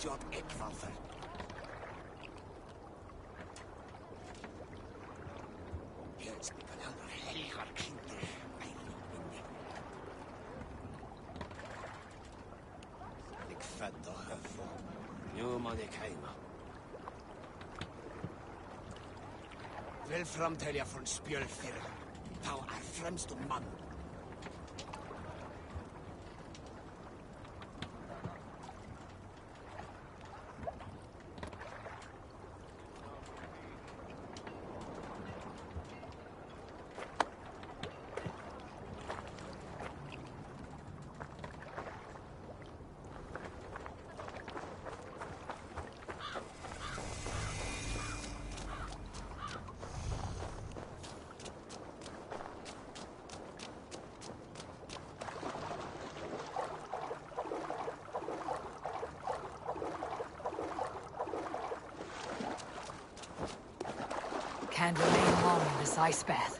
Jod Ekvalther. Jetzt miteinander helgar kinder. Ik fedd og høfo. Nu må jeg heima. Vil framtelja for en spjølfyrre. Ta fremst om mann. Can't remain long in this ice bath.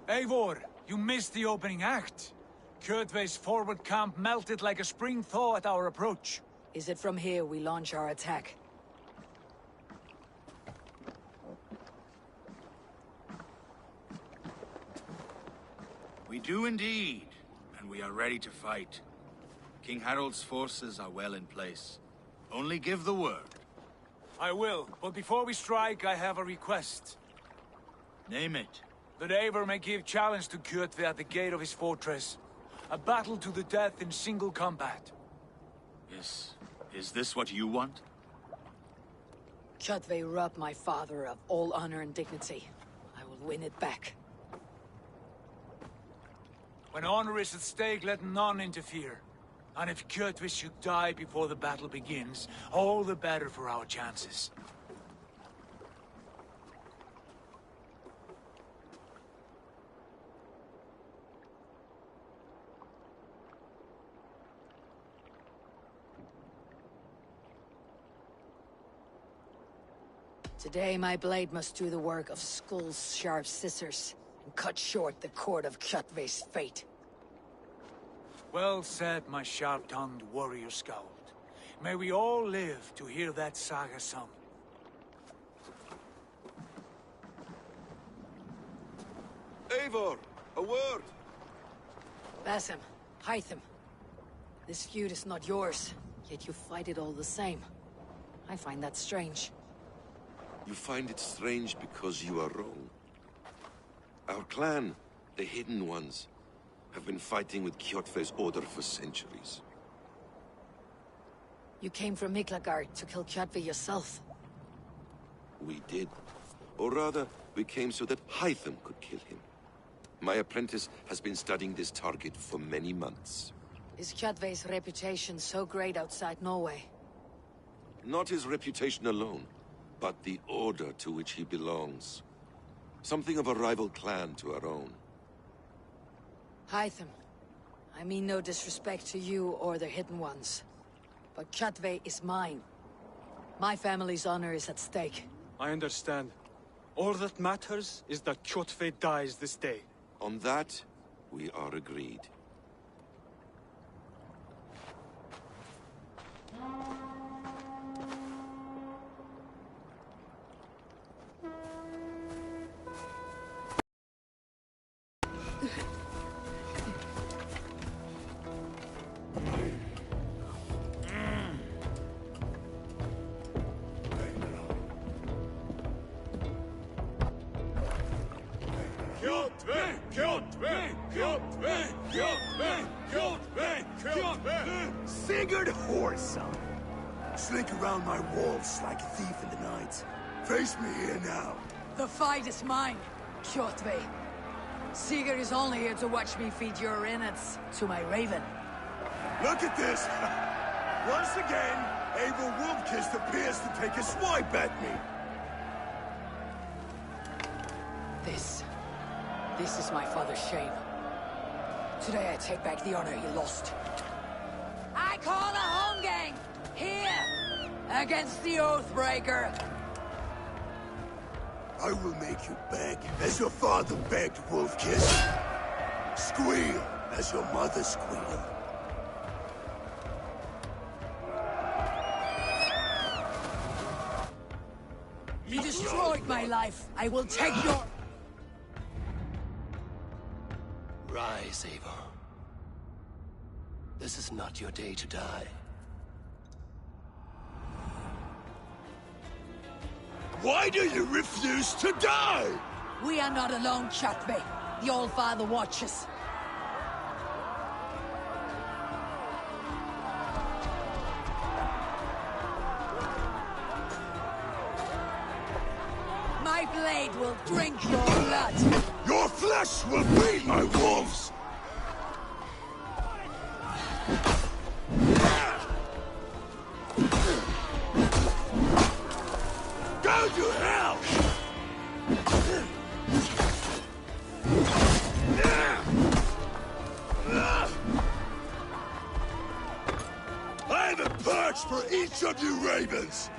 Eivor, you missed the opening act. Kjotve's forward camp melted like a spring thaw at our approach. Is it from here we launch our attack? We do indeed, and we are ready to fight. King Harald's forces are well in place. Only give the word. I will, but before we strike, I have a request. Name it. That Eivor may give challenge to Kjotve at the gate of his fortress. A battle to the death in single combat. Yes. Is this what you want? Kjotve robbed my father of all honor and dignity. I will win it back. When honor is at stake, let none interfere. And if Kjotve should die before the battle begins, all the better for our chances. Today my blade must do the work of Skull's sharp scissors, and cut short the cord of Kjotve's fate. Well said, my sharp-tongued warrior scout. May we all live to hear that saga sung. Eivor, a word! Basim, Hytham. This feud is not yours, yet you fight it all the same. I find that strange. You find it strange because you are wrong. Our clan, the Hidden Ones, have been fighting with Kjotve's order for centuries. You came from Miklagard to kill Kjotve yourself. We did. Or rather, we came so that Hytham could kill him. My apprentice has been studying this target for many months. Is Kjotve's reputation so great outside Norway? Not his reputation alone, but the order to which he belongs. Something of a rival clan to our own. Hytham, I mean no disrespect to you or the Hidden Ones, but Kjotve is mine. My family's honor is at stake. I understand. All that matters is that Kjotve dies this day. On that, we are agreed. Sigurd Whoreson! Slink around my walls like a thief in the night. Face me here now. The fight is mine. Kjotve. Sigurd is only here to watch me feed your innards to my raven. Look at this! Once again, Abel Wolfkist appears to take a swipe at me. This is my father's shame. Today I take back the honor he lost. I call a Holmgang! Here! Against the Oathbreaker! I will make you beg, as your father begged, Wolfkist. Squeal, as your mother squealed. You destroyed my life! I will take your... Rise, Eivor. This is not your day to die. Why do you refuse to die? We are not alone, Kjotve. The Old Father watches. My blade will drink your blood. Your flesh will feed my wolves! Go to hell! I have a perch for each of you ravens!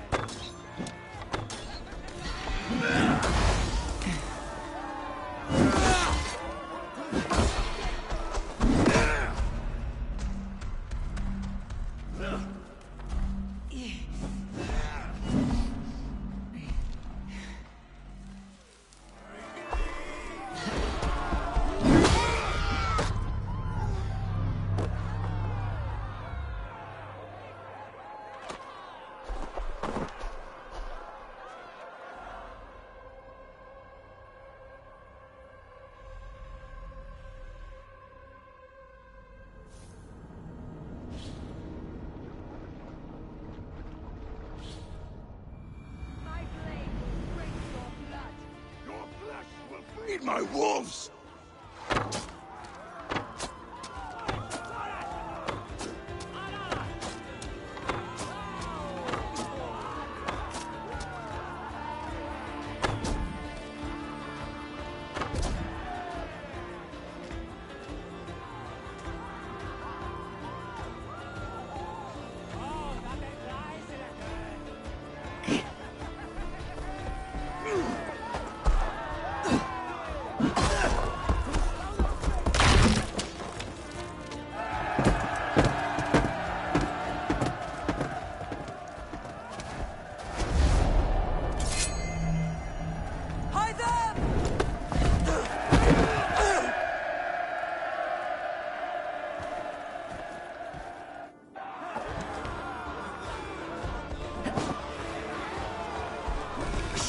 Feed my wolves!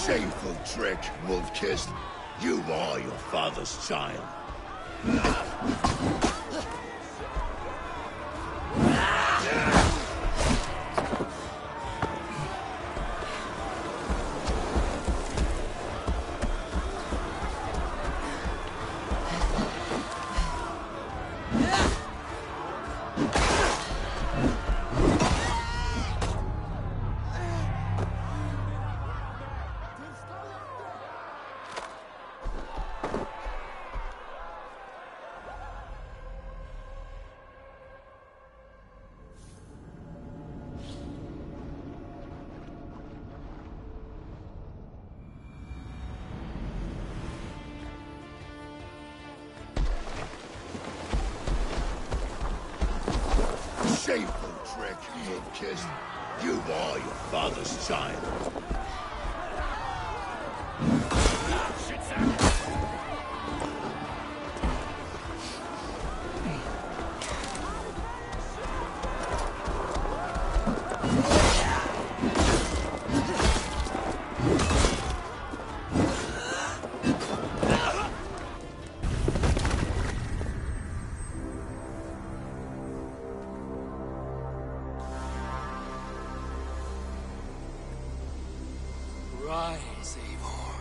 Shameful trick, Wolfkist. You are your father's child. Shameful trick, Wolfkist. You are your father's child. Rise, Eivor.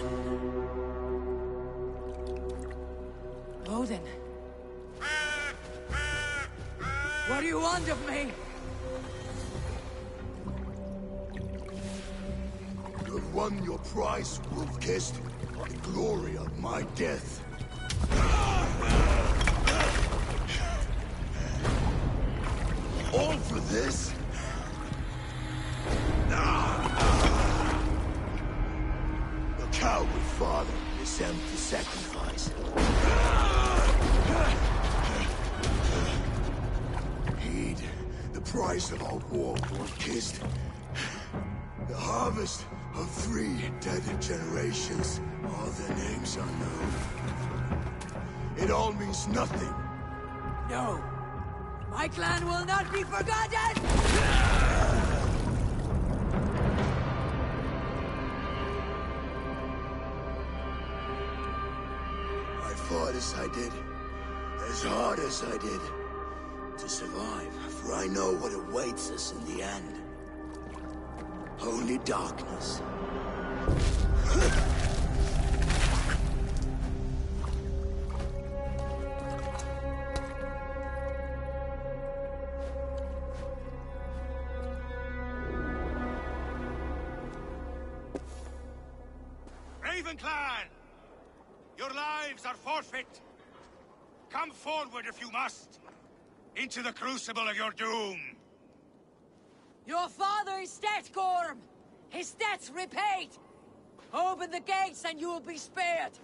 begin. Odin. What do you want of me? You have won your prize, Wolf-Kissed. The glory of my death. All for this? A coward father is empty sacrifice. Heed the price of our war, Wolf-Kissed. The harvest of 3 dead generations. All their names are known. It all means nothing. No. My clan will not be forgotten! I fought as I did, as hard as I did, to survive, for I know what awaits us in the end. Only darkness. Raven Clan! Your lives are forfeit! Come forward if you must! Into the crucible of your doom! Your father is dead, Gorm! His debt's repaid! Open the gates and you will be spared!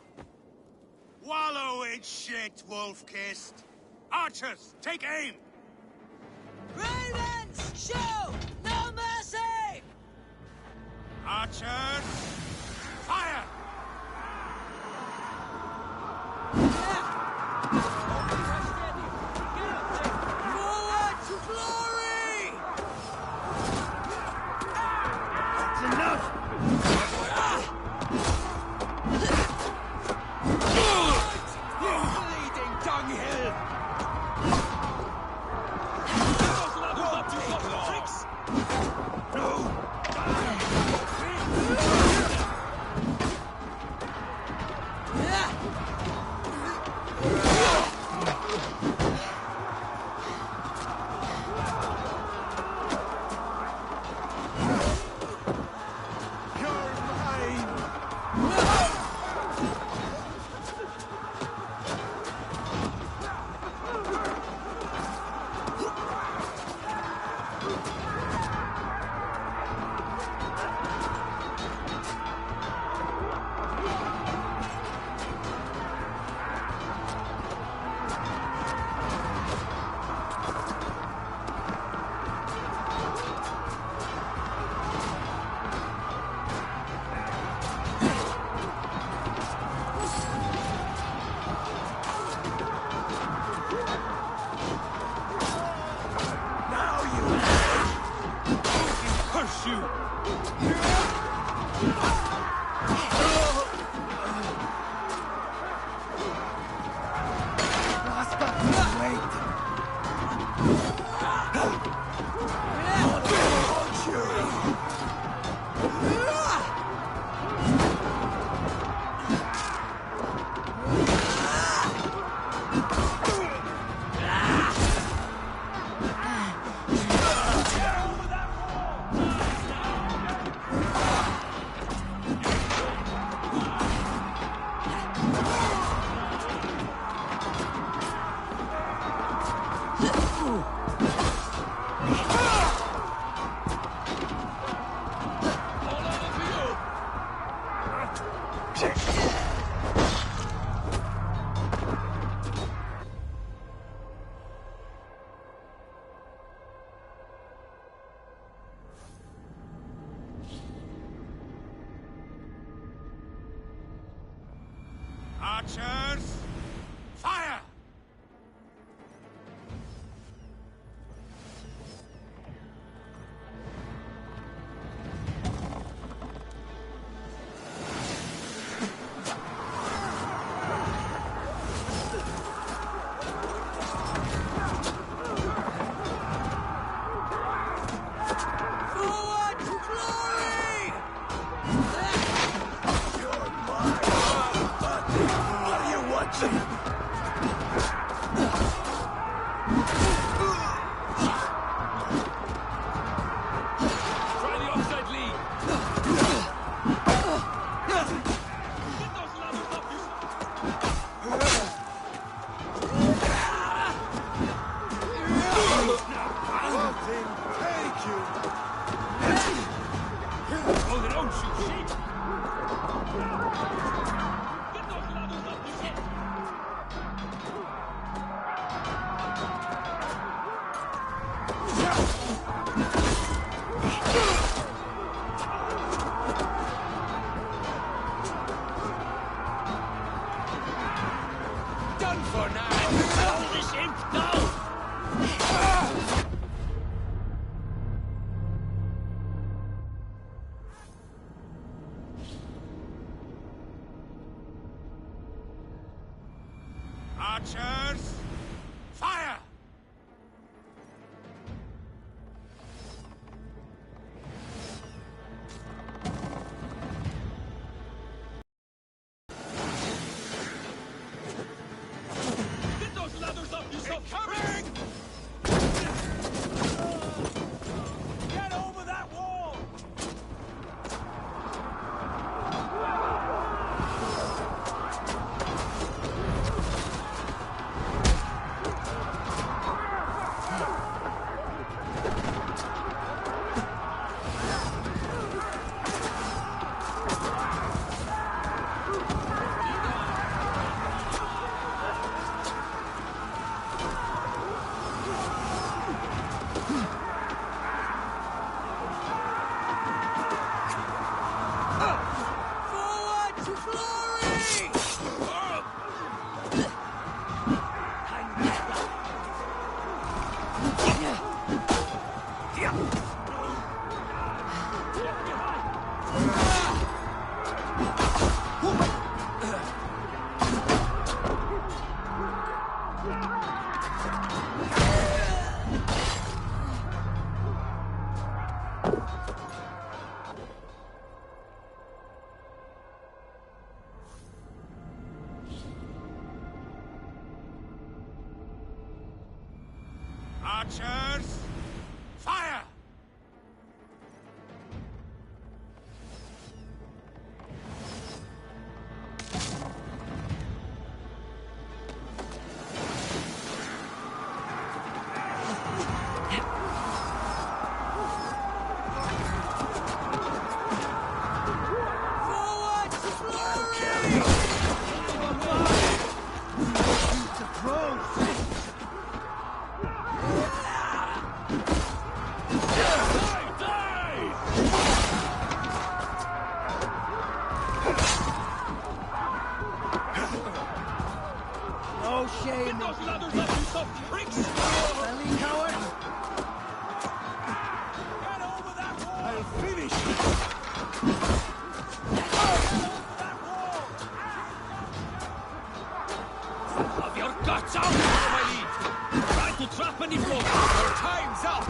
Wallow in shit, Wolf-Kissed! Archers, take aim! Ravens, show no mercy! Archers, fire! Forward to glory! That's enough! Bleeding dunghill! Archers, fire! Forward to glory! You're Done for now! Hold this imp down! Archers, fire! Get those ladders up, you son! Coming! Get over that wall! Forward to glory! Archers, fire! Forward to glory! No shame! Get those ladders up, you son pricks! Silly coward! Get over that wall! I'll finish! Of your guts out, my lead! Try to trap any foe! Your time's up!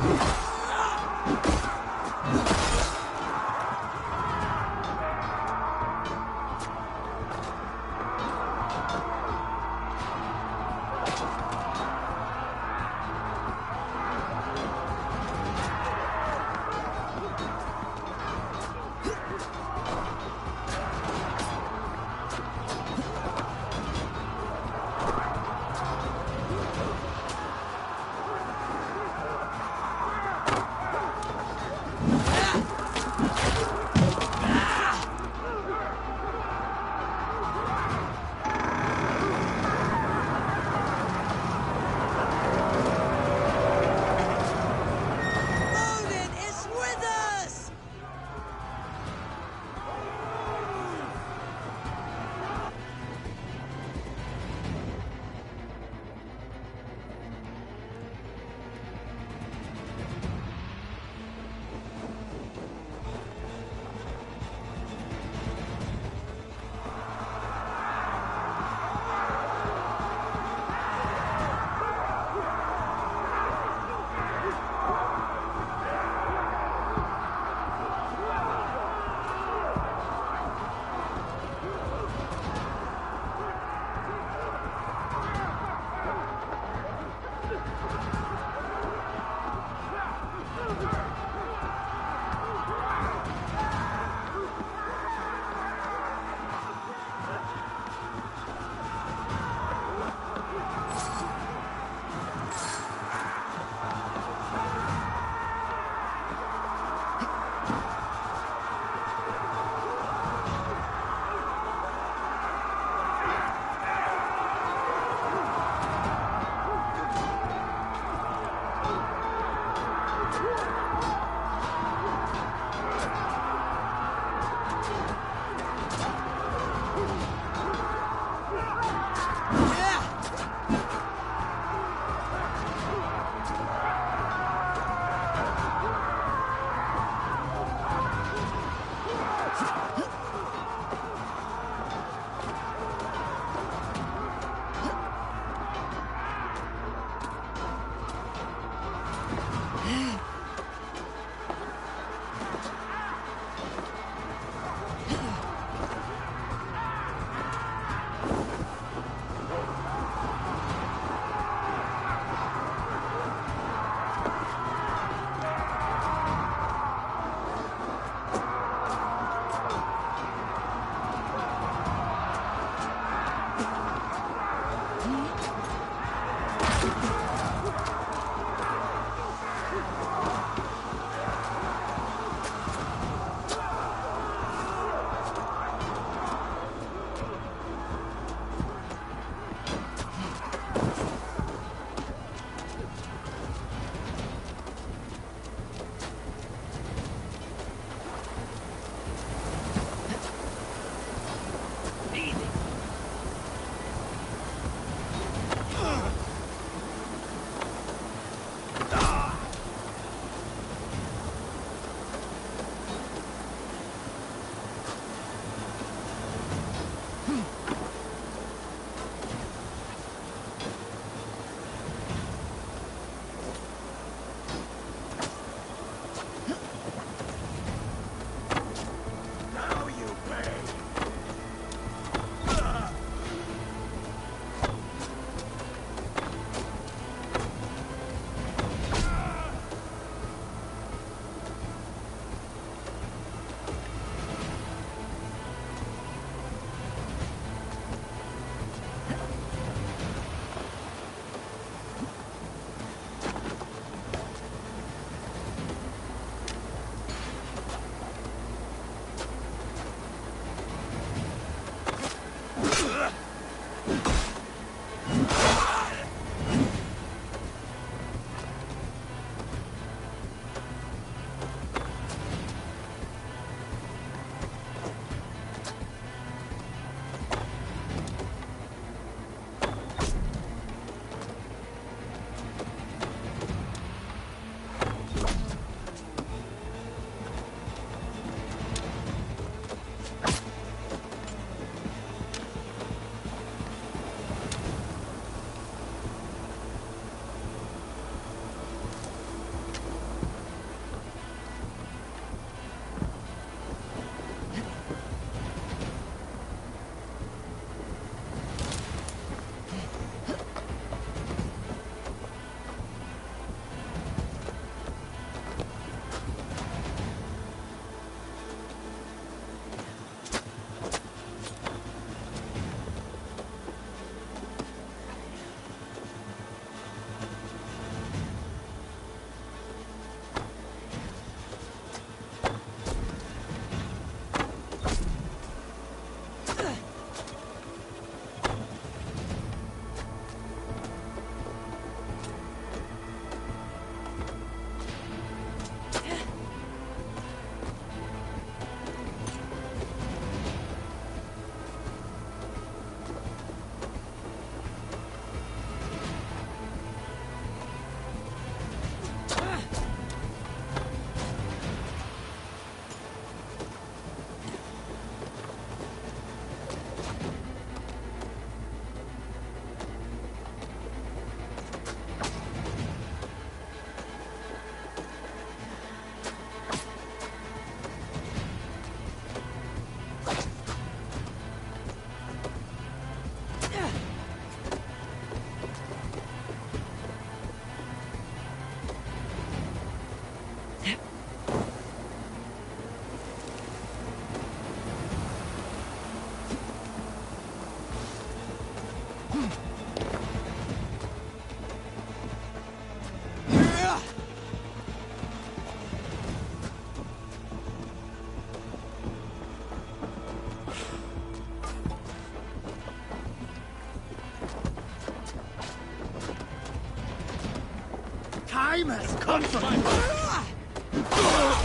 Time has come for my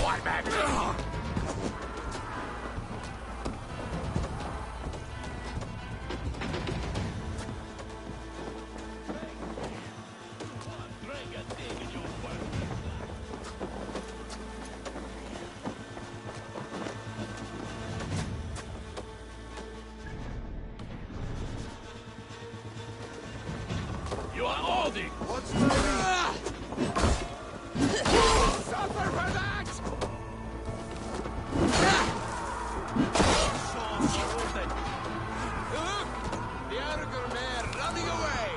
Why back? You are Aldi! What's the Suffer for that! Look! The Arger mare running away!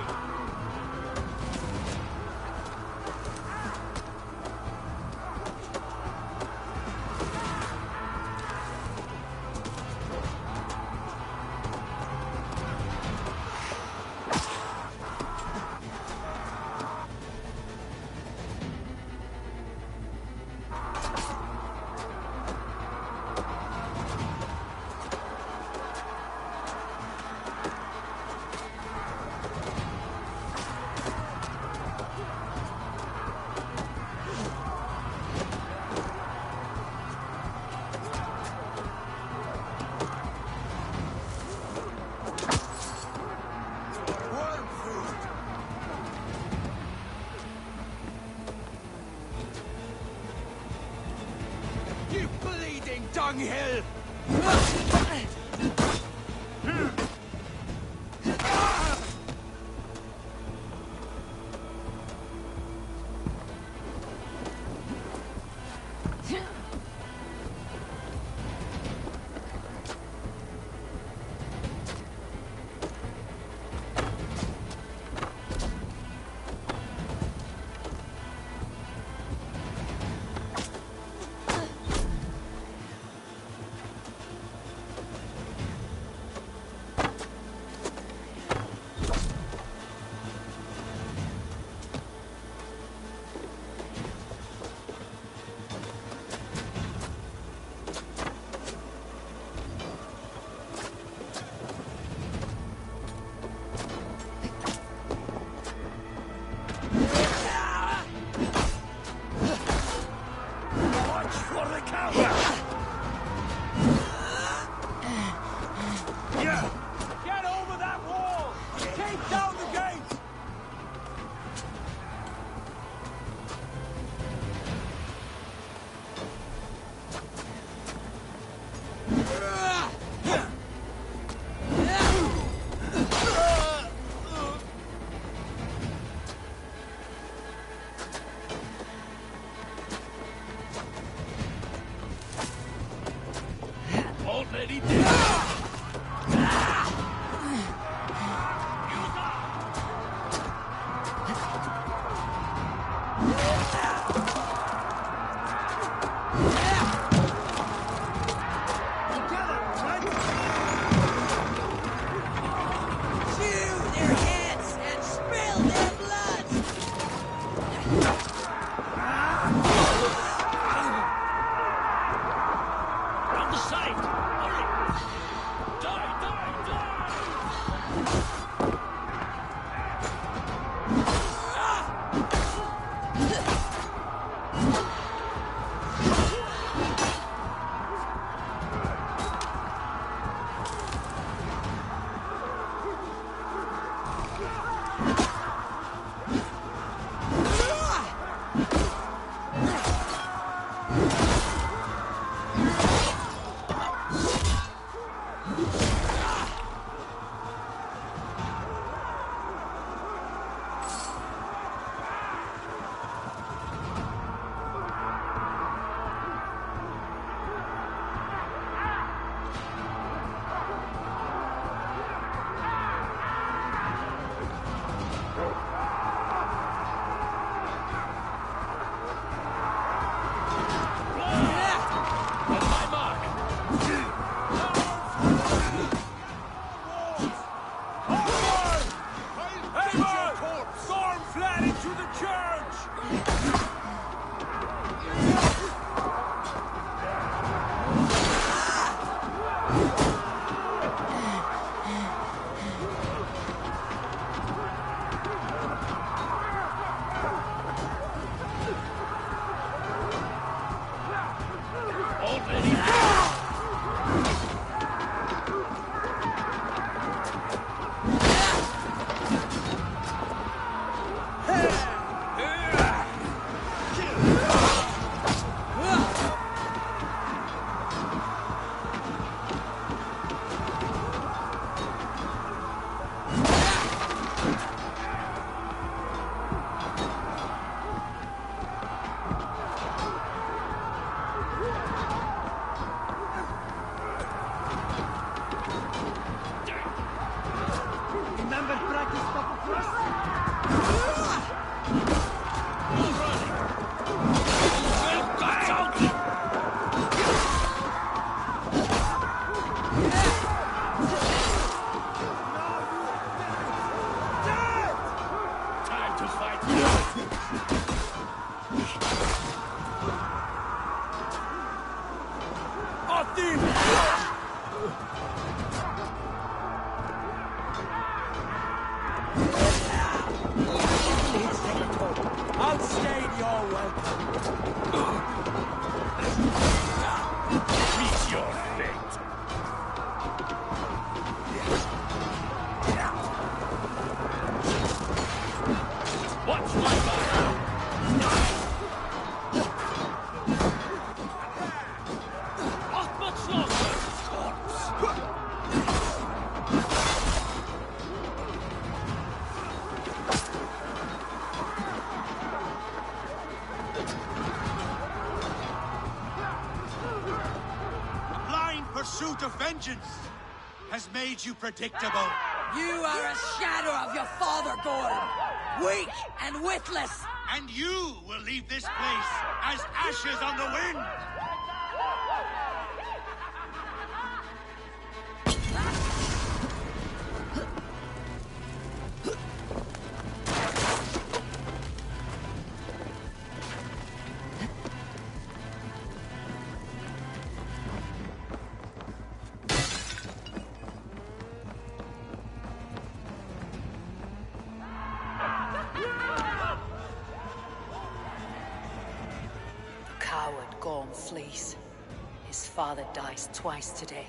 You bleeding dunghill! Meet your fate. Watch my back. Not much longer, corpse. A blind pursuit of vengeance has made you predictable. You are a shadow of your father, Gorm. Weak and witless. And you will leave this place as ashes on the wind. Coward Gorm flees. His father dies twice today.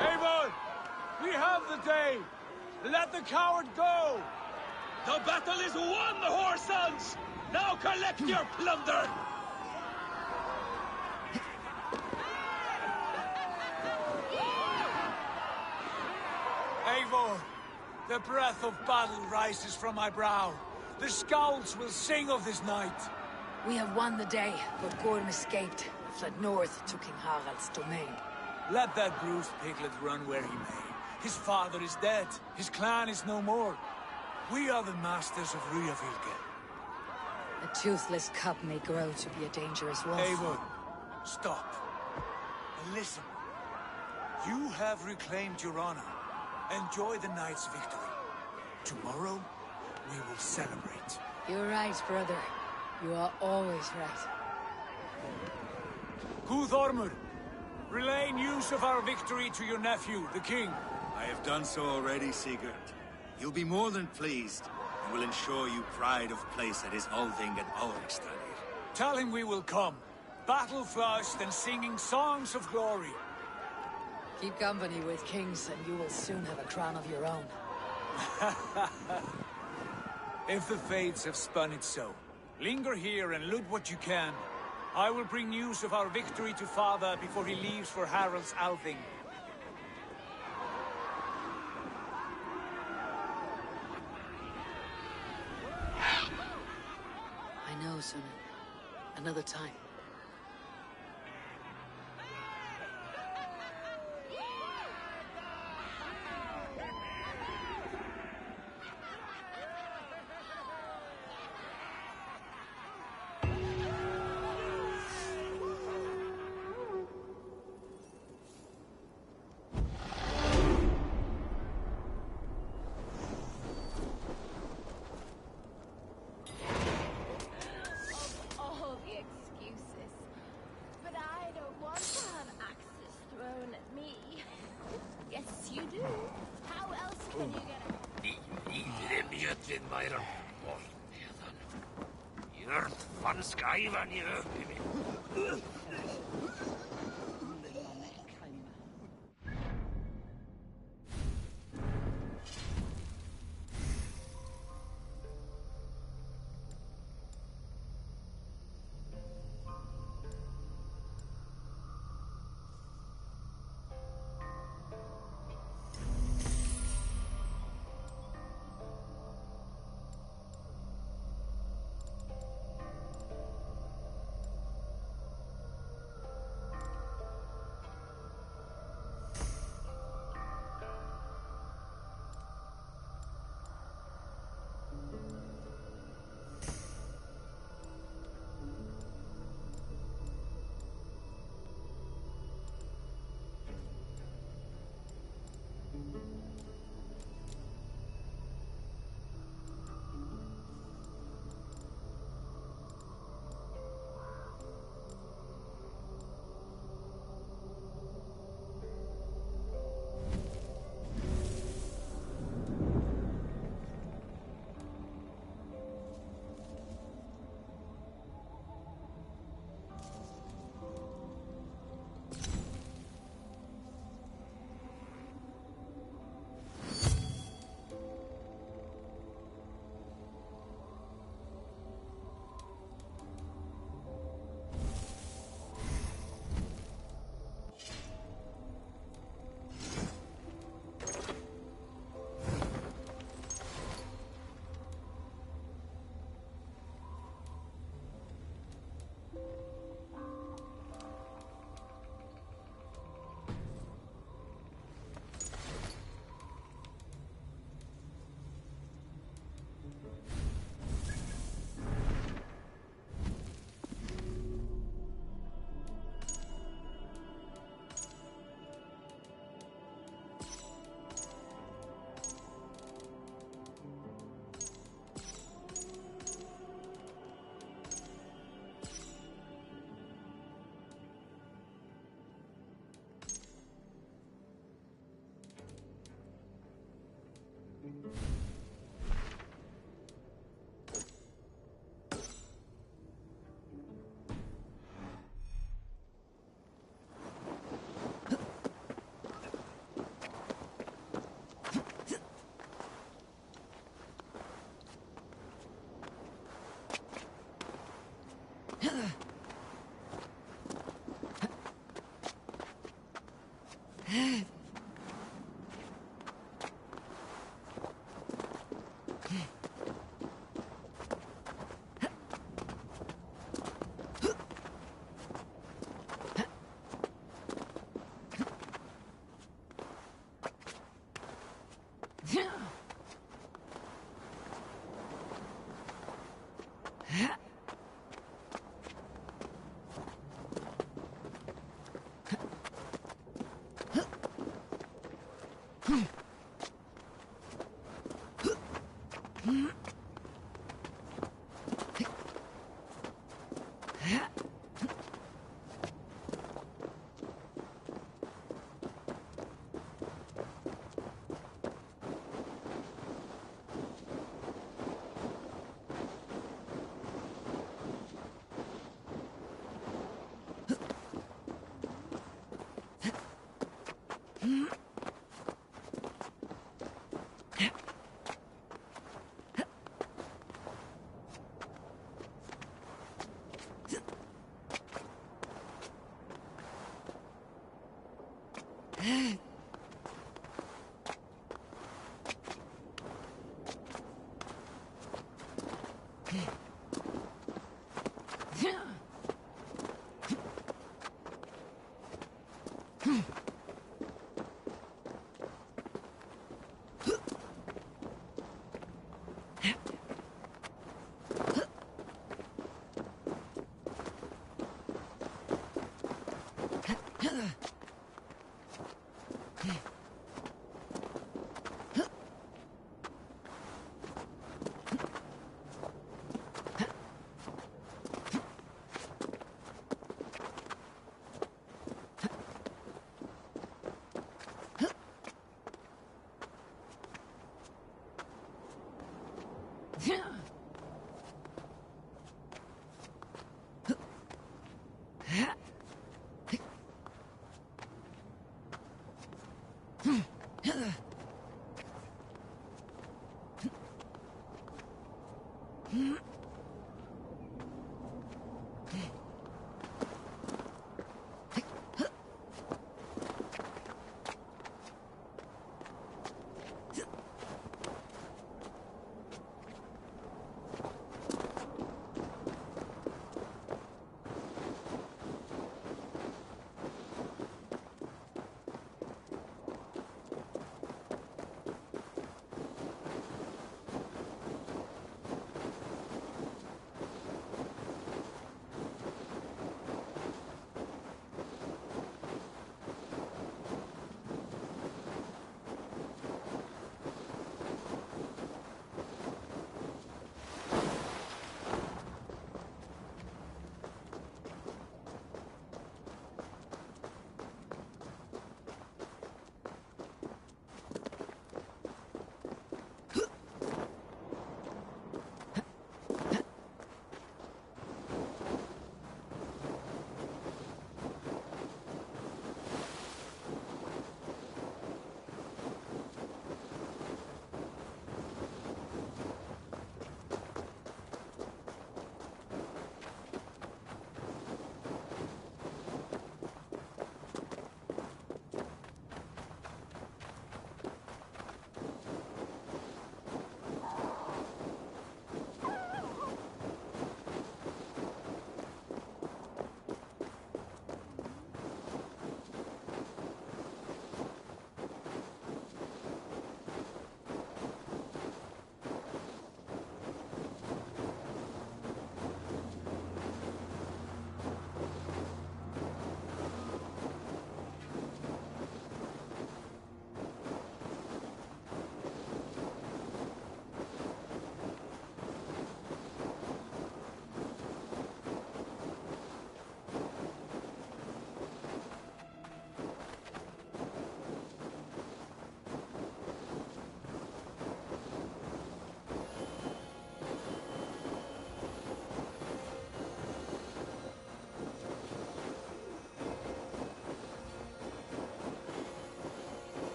Avon! We have the day! Let the coward go! The battle is won, whoresons! Now collect your plunder! Eivor, the breath of battle rises from my brow. The scouts will sing of this night. We have won the day, but Gorm escaped, fled north to King Harald's domain. Let that bruised piglet run where he may. His father is dead. His clan is no more. We are the masters of Ryavilke. A toothless cub may grow to be a dangerous wolf. Eivor, stop. And listen. You have reclaimed your honor. Enjoy the night's victory. Tomorrow, we will celebrate. You're right, brother. You are always right. Guthormur, relay news of our victory to your nephew, the king. I have done so already, Sigurd. He'll be more than pleased, and will ensure you pride of place at his Althing at Ulrichstadir. Tell him we will come, battle-flushed and singing songs of glory. Keep company with kings, and you will soon have a crown of your own. If the fates have spun it so, linger here and loot what you can. I will bring news of our victory to father before he leaves for Harald's Althing. I know, Sunan. Another time. All the excuses. But I don't want to have axes thrown at me. Yes, you do. How else can you get Mjöllin væri borðneðan. Jörn fann skæfan í öfni.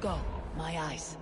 Go, my eyes.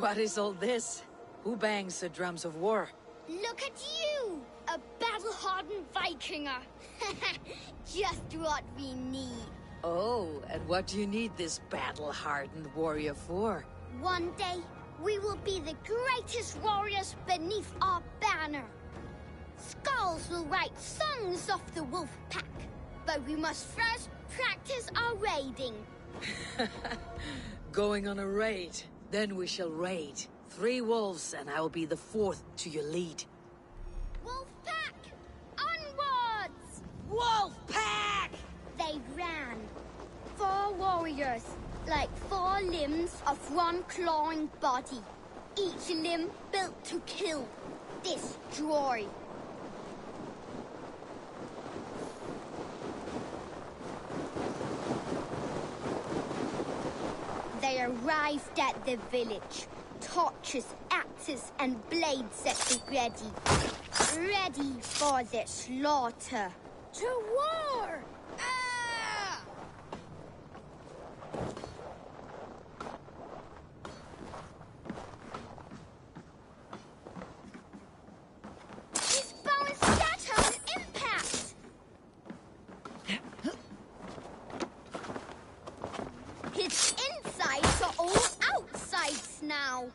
What is all this? Who bangs the drums of war? Look at you! A battle-hardened Vikinger! Just what we need. Oh, and what do you need this battle-hardened warrior for? One day, we will be the greatest warriors beneath our banner. Skulls will write songs of the wolf pack, but we must first practice our raiding. Going on a raid. Then we shall raid. 3 wolves, and I'll be the 4th to your lead. Wolf pack! Onwards! Wolf pack! They ran. 4 warriors, like 4 limbs of one clawing body. Each limb built to kill, destroy. They arrived at the village. Torches, axes, and blades at the ready. Ready for the slaughter. To war! Ah! His bones scatter on impact! His insides are all outsides now.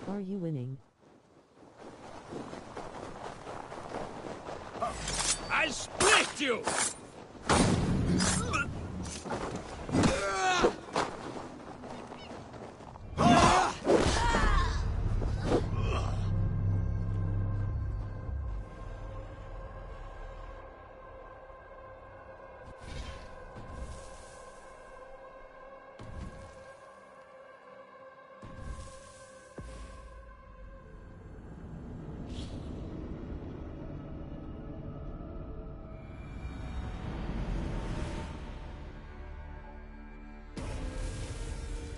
Are you winning? I'll split you!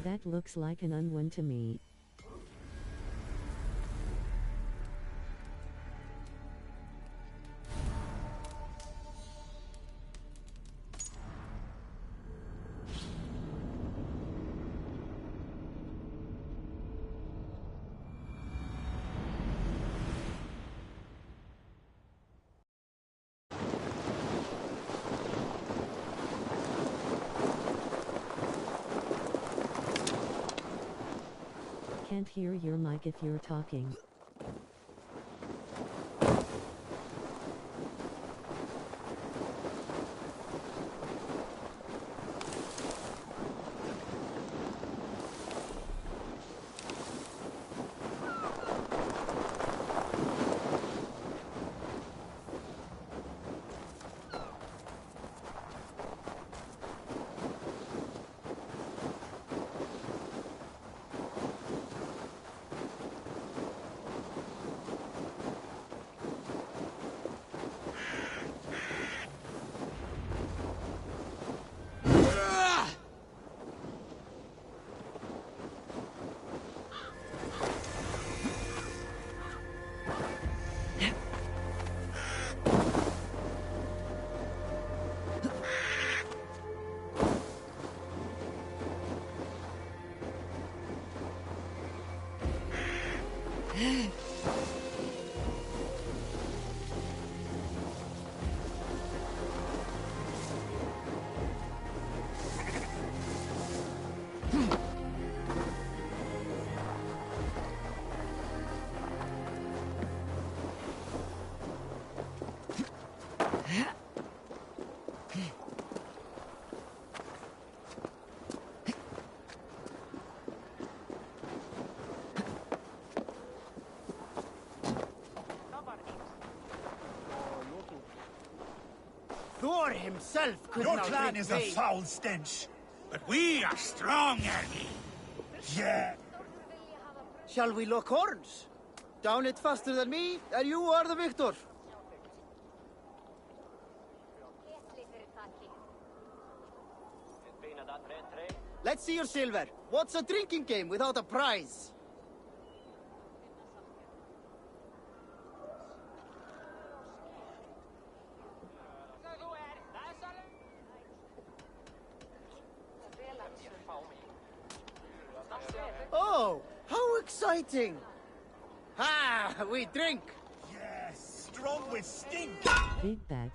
That looks like an unwin to me. Can't hear your mic if you're talking. Thor himself could Your not clan drink is a me. foul stench. But we are strong, Ernie. Yeah. Shall we lock horns? Down it faster than me, and you are the victor. Let's see your silver. What's a drinking game without a prize? Oh, how exciting! Ah, we drink! Yes, strong with stink. Big bet.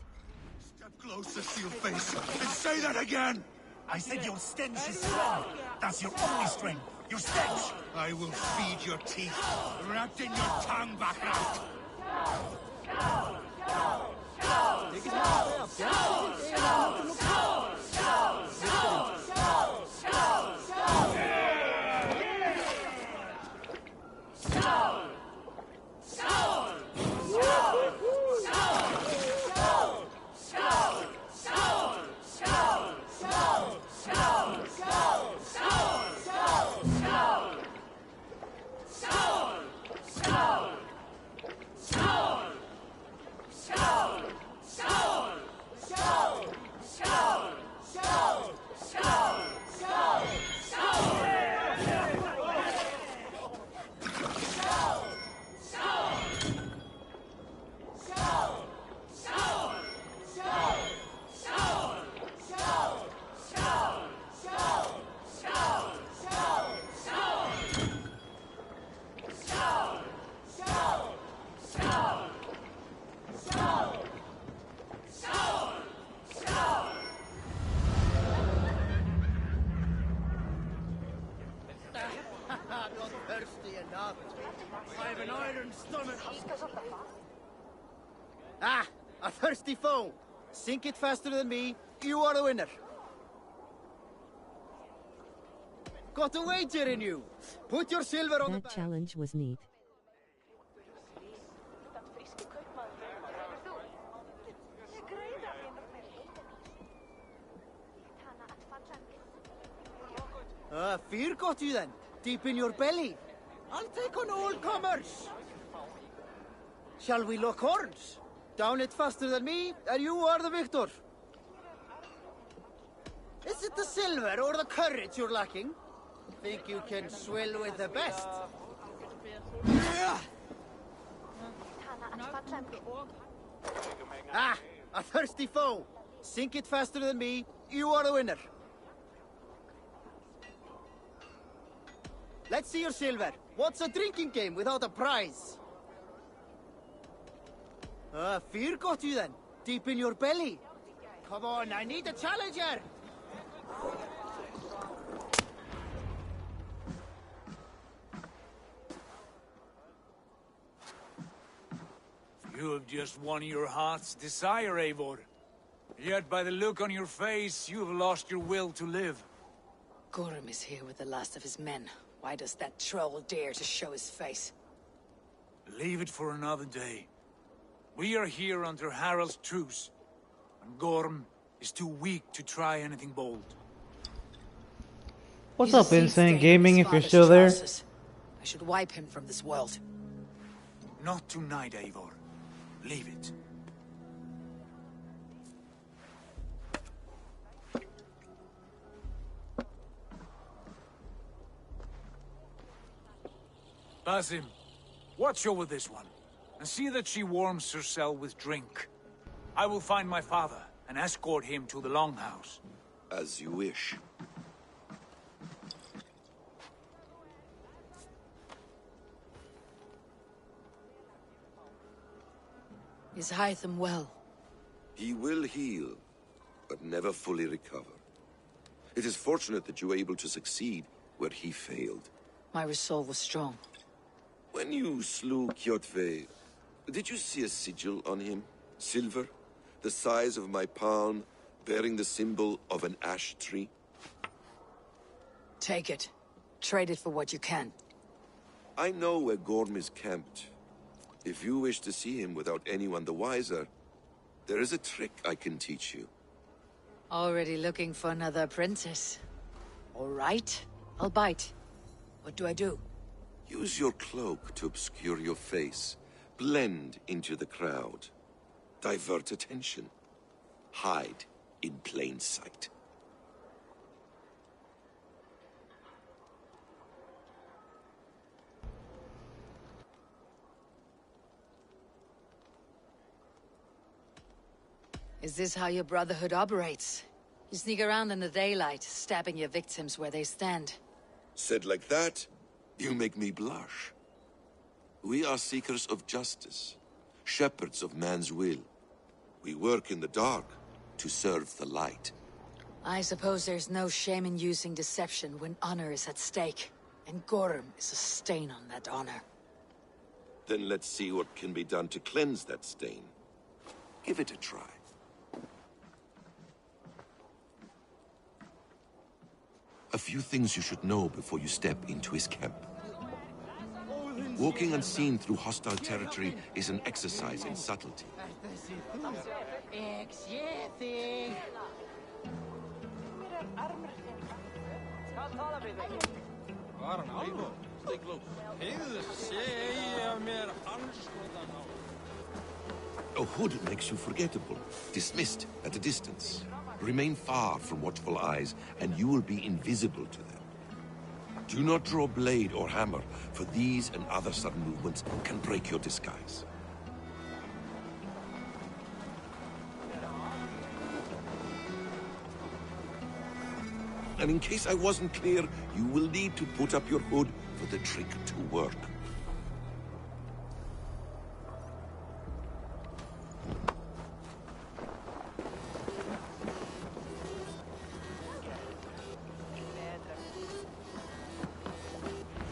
Step closer, Sealface, and say that again! I said your stench is strong. That's your only strength. Your stench. I will feed your teeth, wrapped in your tongue back out. Not thirsty enough. I have an iron stomach. Ah, a thirsty foe. Sink it faster than me. You are the winner. Got a wager in you. Put your silver on the That back. challenge was neat. Fear got you then. Deep in your belly. I'll take on all comers. Shall we lock horns? Down it faster than me, and you are the victor. Is it the silver or the courage you're lacking? Think you can swill with the best? Ah, a thirsty foe. Sink it faster than me. You are the winner. Let's see your silver. What's a drinking game without a prize? Fear got you then. Deep in your belly. Come on, I need a challenger. You have just won your heart's desire, Eivor. Yet by the look on your face, you have lost your will to live. Gorm is here with the last of his men. Why does that troll dare to show his face? Leave it for another day. We are here under Harald's truce, and Gorm is too weak to try anything bold. What's He's up, a Insane thief Gaming, stained if you're his still there? trousers. I should wipe him from this world. Not tonight, Eivor. Leave it. Basim, watch over this one, and see that she warms herself with drink. I will find my father and escort him to the Longhouse. As you wish. Is Hytham well? He will heal, but never fully recover. It is fortunate that you were able to succeed where he failed. My resolve was strong. When you slew Kjotve, did you see a sigil on him? Silver? The size of my palm, bearing the symbol of an ash tree? Take it. Trade it for what you can. I know where Gorm is camped. If you wish to see him without anyone the wiser, There is a trick I can teach you. Already looking for another apprentice. All right, I'll bite. What do I do? Use your cloak to obscure your face. Blend into the crowd. Divert attention. Hide in plain sight. Is this how your Brotherhood operates? You sneak around in the daylight, stabbing your victims where they stand. Said like that, you make me blush. We are seekers of justice, shepherds of man's will. We work in the dark to serve the light. I suppose there's no shame in using deception when honor is at stake. And Gorm is a stain on that honor. Then let's see what can be done to cleanse that stain. Give it a try. A few things you should know before you step into his camp. Walking unseen through hostile territory is an exercise in subtlety. A hood makes you forgettable, dismissed at a distance. Remain far from watchful eyes, and you will be invisible to them. Do not draw blade or hammer, for these and other sudden movements can break your disguise. And in case I wasn't clear, you will need to put up your hood for the trick to work.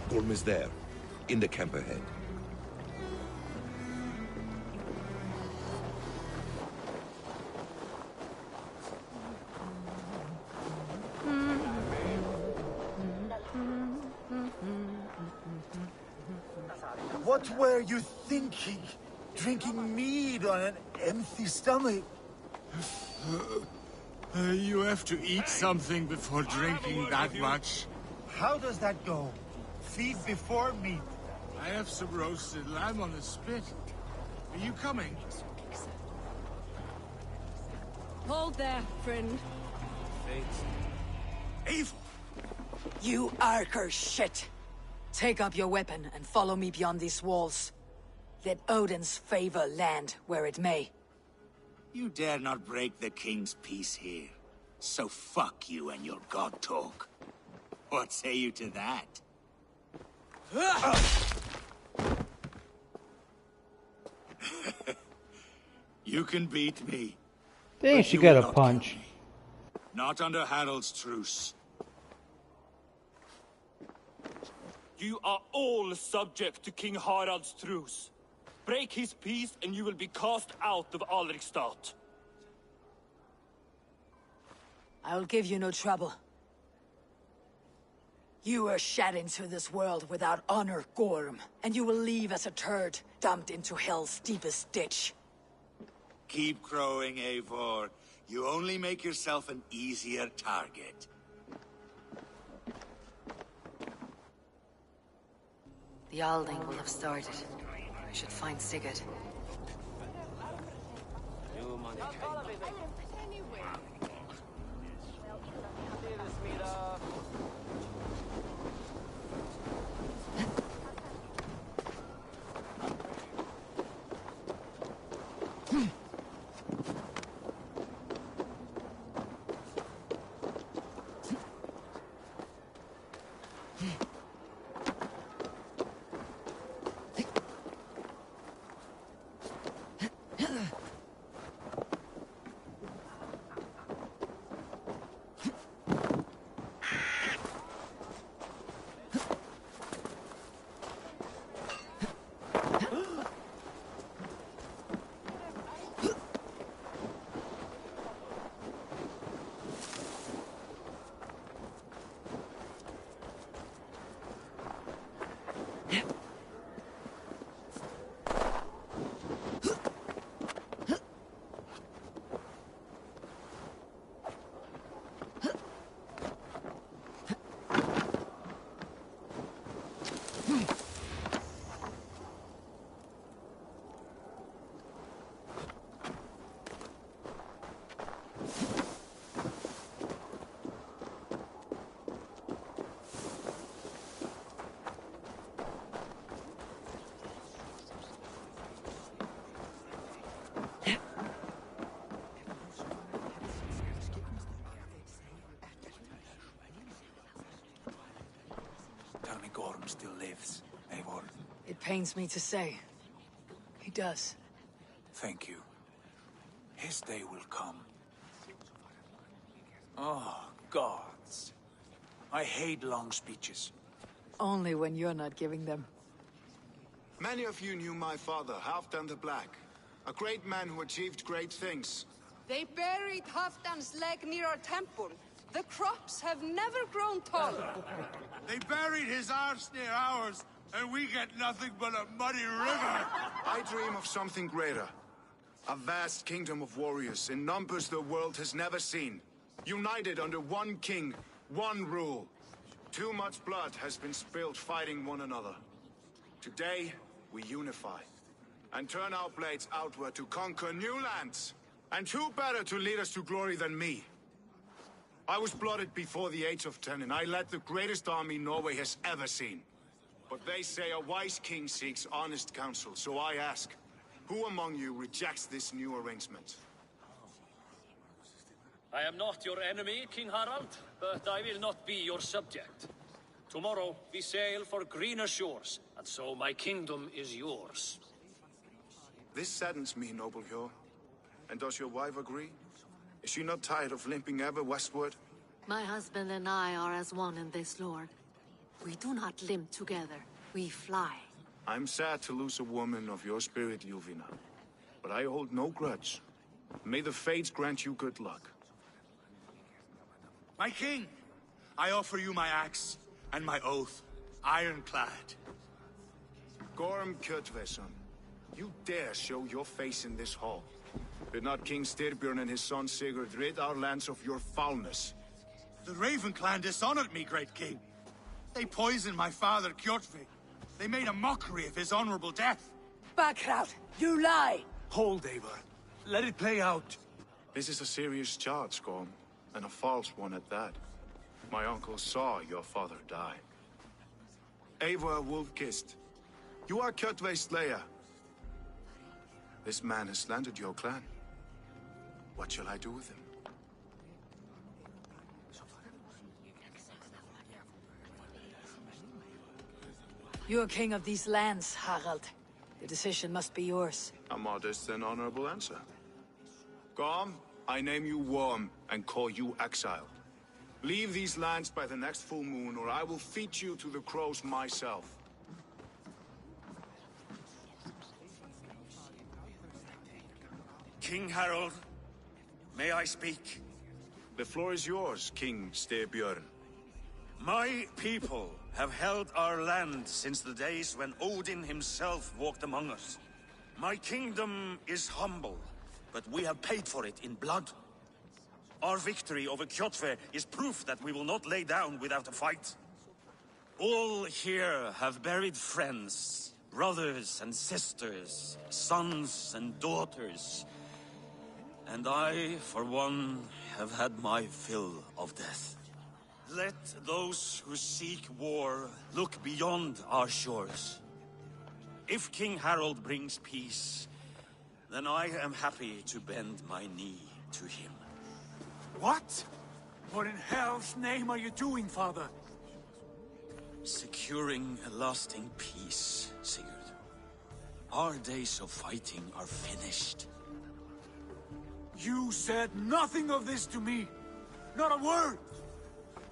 Gorm is there, in the camp ahead. What were you thinking? Drinking mead on an empty stomach? You have to eat something before drinking that much. How does that go? Feed before meat. I have some roasted lamb on a spit. Are you coming? Hold there, friend. Eivor! You Arker shit! Take up your weapon and follow me beyond these walls. Let Odin's favor land where it may. You dare not break the king's peace here. So fuck you and your god talk. What say you to that? You can beat me. Dang, she got a punch. Not under Harald's truce. You are all subject to King Harald's truce. Break his peace and you will be cast out of Alrikstad. I will give you no trouble. You were shed into this world without honor, Gorm, and you will leave as a turd, dumped into hell's deepest ditch. Keep crowing, Eivor. You only make yourself an easier target. The Alding will have started. I should find Sigurd. still lives, Eivor. It pains me to say. He does. Thank you. His day will come. Oh, gods. I hate long speeches. Only when you're not giving them. Many of you knew my father, Halfdan the Black. A great man who achieved great things. They buried Halfdan's leg near our temple. The crops have never grown taller. They buried his arse near ours, and we get nothing but a muddy river. I dream of something greater. A vast kingdom of warriors in numbers the world has never seen. United under one king, one rule. Too much blood has been spilled fighting one another. Today, we unify. And turn our blades outward to conquer new lands. And who better to lead us to glory than me? I was blooded before the age of 10, and I led the greatest army Norway has ever seen. But they say a wise king seeks honest counsel, so I ask, who among you rejects this new arrangement? I am not your enemy, King Harald, but I will not be your subject. Tomorrow we sail for greener shores, and so my kingdom is yours. This saddens me, noble Hjor. And does your wife agree? Is she not tired of limping ever westward? My husband and I are as one in this, Lord. We do not limp together, we fly. I'm sad to lose a woman of your spirit, Yuvina. But I hold no grudge. May the fates grant you good luck. My king, I offer you my axe and my oath, ironclad. Gorm Kjotveson, you dare show your face in this hall. Did not King Styrbjörn and his son Sigurd rid our lands of your foulness? The Raven clan dishonored me, great king. They poisoned my father, Kjotve. They made a mockery of his honorable death. Backrout, you lie! Hold, Eivor. Let it play out. This is a serious charge, Gorm, and a false one at that. My uncle saw your father die. Eivor Wolf-Kissed, you are Kjotve's slayer. This man has slandered your clan. What shall I do with him? You're king of these lands, Harald. The decision must be yours. A modest and honorable answer. Gorm, I name you Worm and call you exiled. Leave these lands by the next full moon, or I will feed you to the crows myself. King Harold, may I speak? The floor is yours, King Styrbjörn. My people have held our land since the days when Odin himself walked among us. My kingdom is humble, but we have paid for it in blood. Our victory over Kjotve is proof that we will not lay down without a fight. All here have buried friends, brothers and sisters, sons and daughters. And I, for one, have had my fill of death. Let those who seek war look beyond our shores. If King Harold brings peace, then I am happy to bend my knee to him. What? What in hell's name are you doing, father? Securing a lasting peace, Sigurd. Our days of fighting are finished. You said nothing of this to me. Not a word.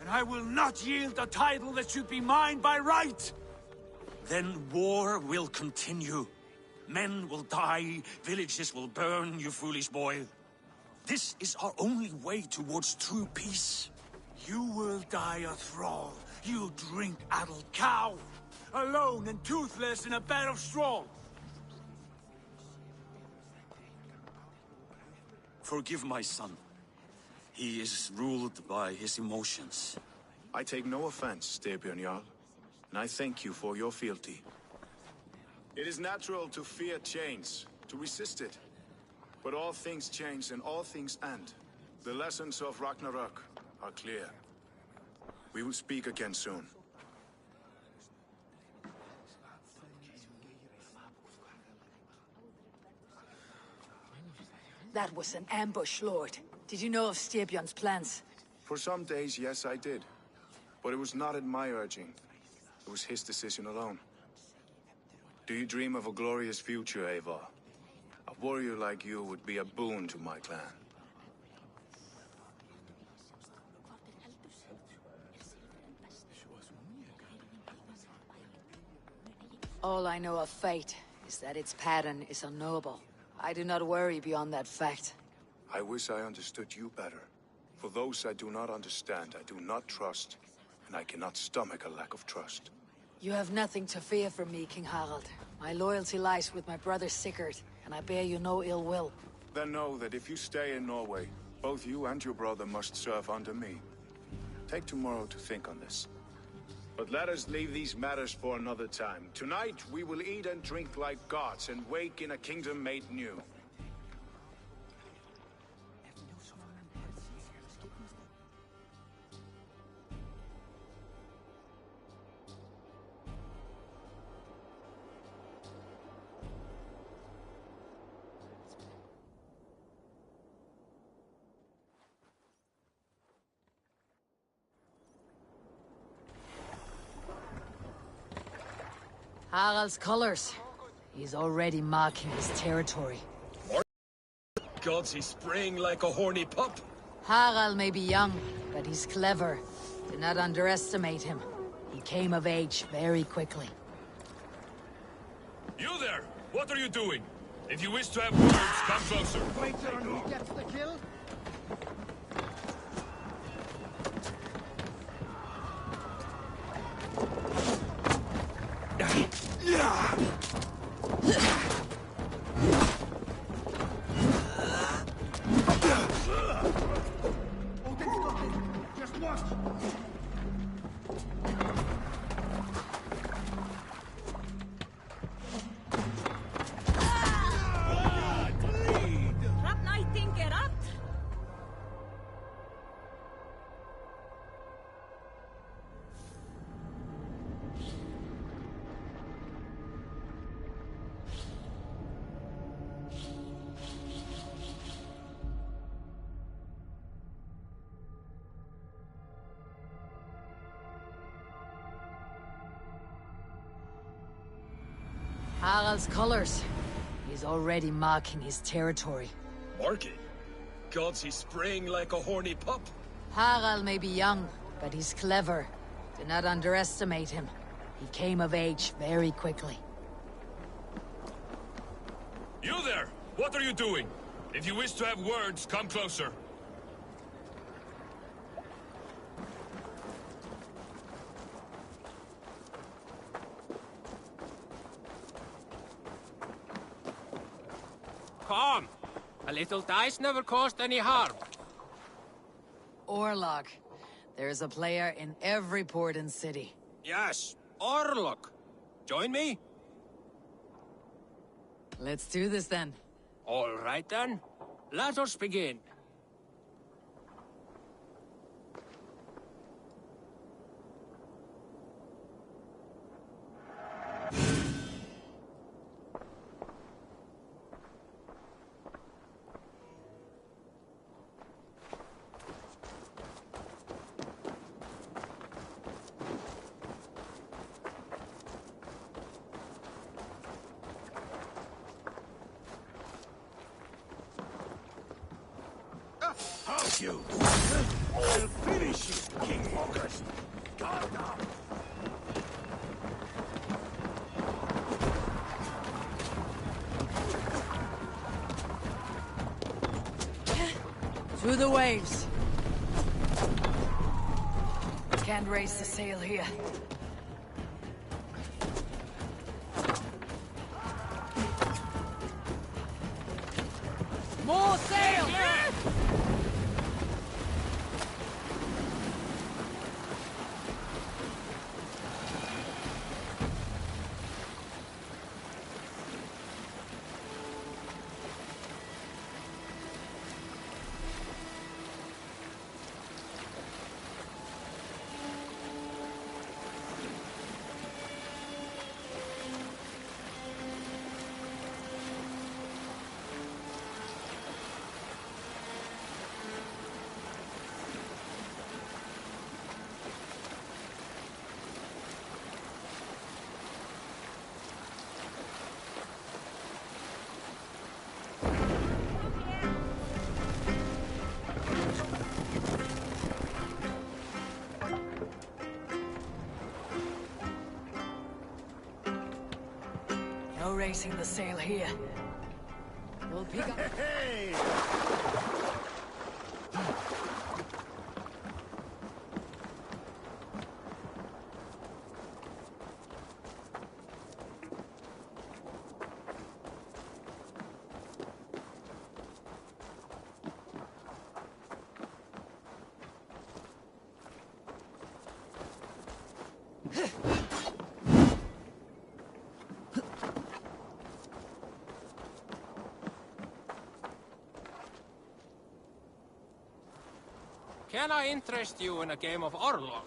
And I will not yield a title that should be mine by right. Then war will continue. Men will die, villages will burn, you foolish boy. This is our only way towards true peace. You will die a thrall. You drink-addled cow. Alone and toothless in a bed of straw. Forgive my son. He is ruled by his emotions. I take no offense, Styrbjörn Jarl, and I thank you for your fealty. It is natural to fear change, to resist it. But all things change and all things end. The lessons of Ragnarok are clear. We will speak again soon. That was an ambush, Lord. Did you know of Styrbjörn's plans? For some days, yes, I did. But it was not at my urging. It was his decision alone. Do you dream of a glorious future, Ava? A warrior like you would be a boon to my clan. All I know of fate is that its pattern is unknowable. I do not worry beyond that fact. I wish I understood you better. For those I do not understand, I do not trust, and I cannot stomach a lack of trust. You have nothing to fear from me, King Harald. My loyalty lies with my brother Sigurd, and I bear you no ill will. Then know that if you stay in Norway, both you and your brother must serve under me. Take tomorrow to think on this. But let us leave these matters for another time. Tonight, we will eat and drink like gods and wake in a kingdom made new. Harald's colors. He's already marking his territory. Gods, he's spraying like a horny pup. Harald may be young, but he's clever. Do not underestimate him. He came of age very quickly. You there! What are you doing? If you wish to have words, come closer. Wait till he gets the kill. Just watch! Harald's colors. He's already marking his territory. Marking? Gods, he's spraying like a horny pup. Harald may be young, but he's clever. Do not underestimate him. He came of age very quickly. You there! What are you doing? If you wish to have words, come closer. Come! A little dice never caused any harm. Orlog. There's a player in every port and city. Yes, Orlok. Join me? Let's do this then. All right then. Let us begin. You! I'll finish you, King August! Guard up! Through the waves. Can't raise the sail here. More sail! hoisting the sail here. We'll pick up... Hey! Can I interest you in a game of Orlog?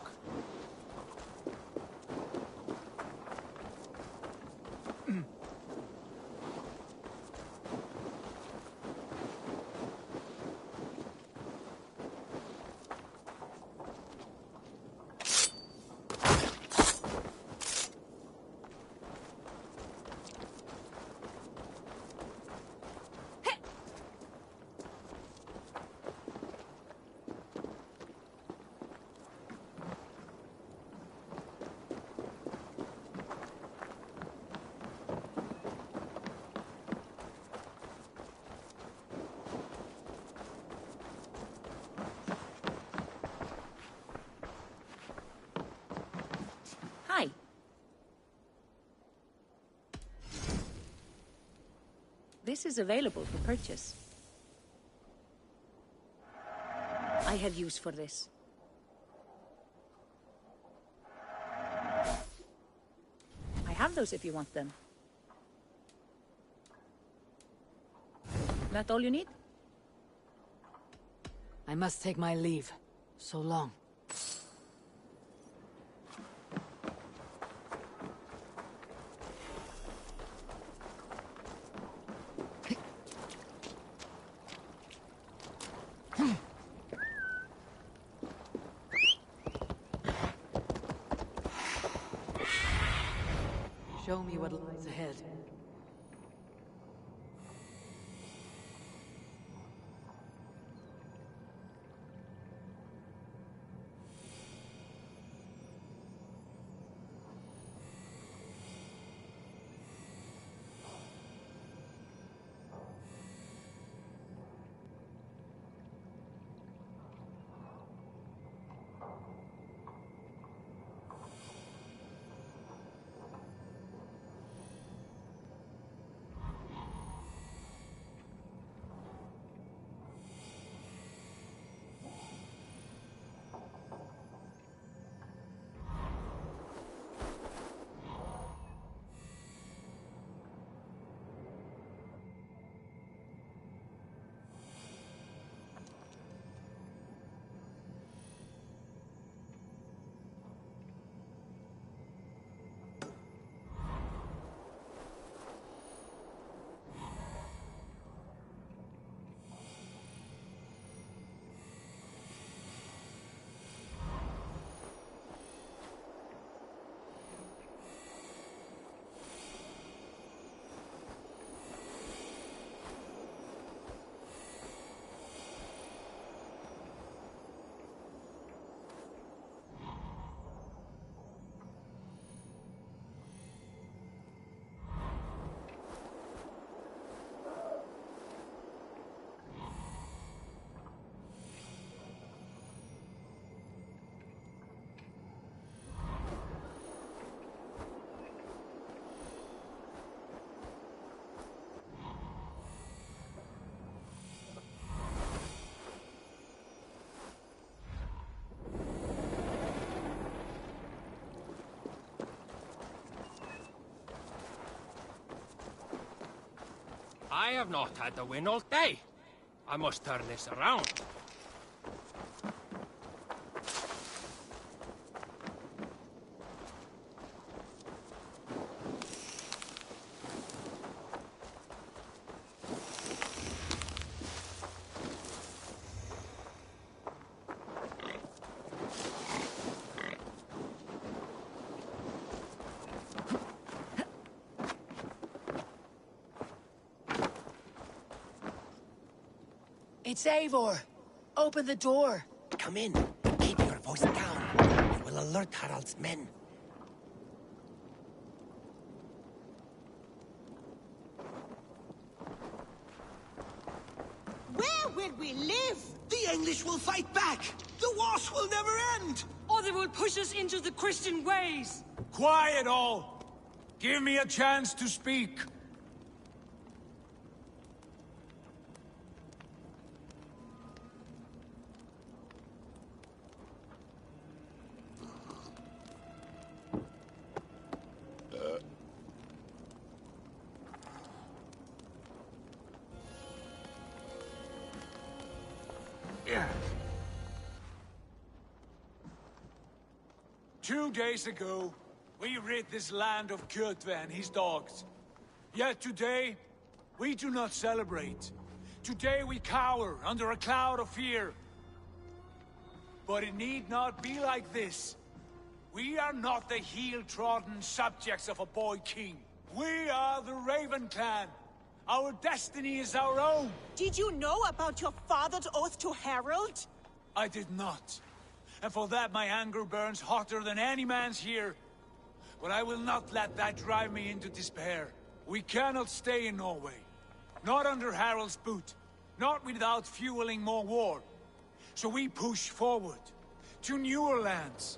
Hi. This is available for purchase. I have use for this. I have those if you want them. That all you need? I must take my leave. So long. Show me what lies ahead. I have not had the win all day. I must turn this around. It's Eivor. Open the door. Come in. Keep your voice down. You will alert Harald's men. we live! The English will fight back! The wars will never end! Or they will push us into the Christian ways! Quiet all! Give me a chance to speak. Yeah. 2 days ago, we rid this land of Kjotve and his dogs. Yet today, we do not celebrate. Today we cower under a cloud of fear. But it need not be like this. We are not the heel-trodden subjects of a boy king. We are the Raven clan. Our destiny is our own. Did you know about your father's oath to Harold? I did not. And for that my anger burns hotter than any man's here. But I will not let that drive me into despair. We cannot stay in Norway. Not under Harald's boot. Not without fueling more war. So we push forward. To newer lands.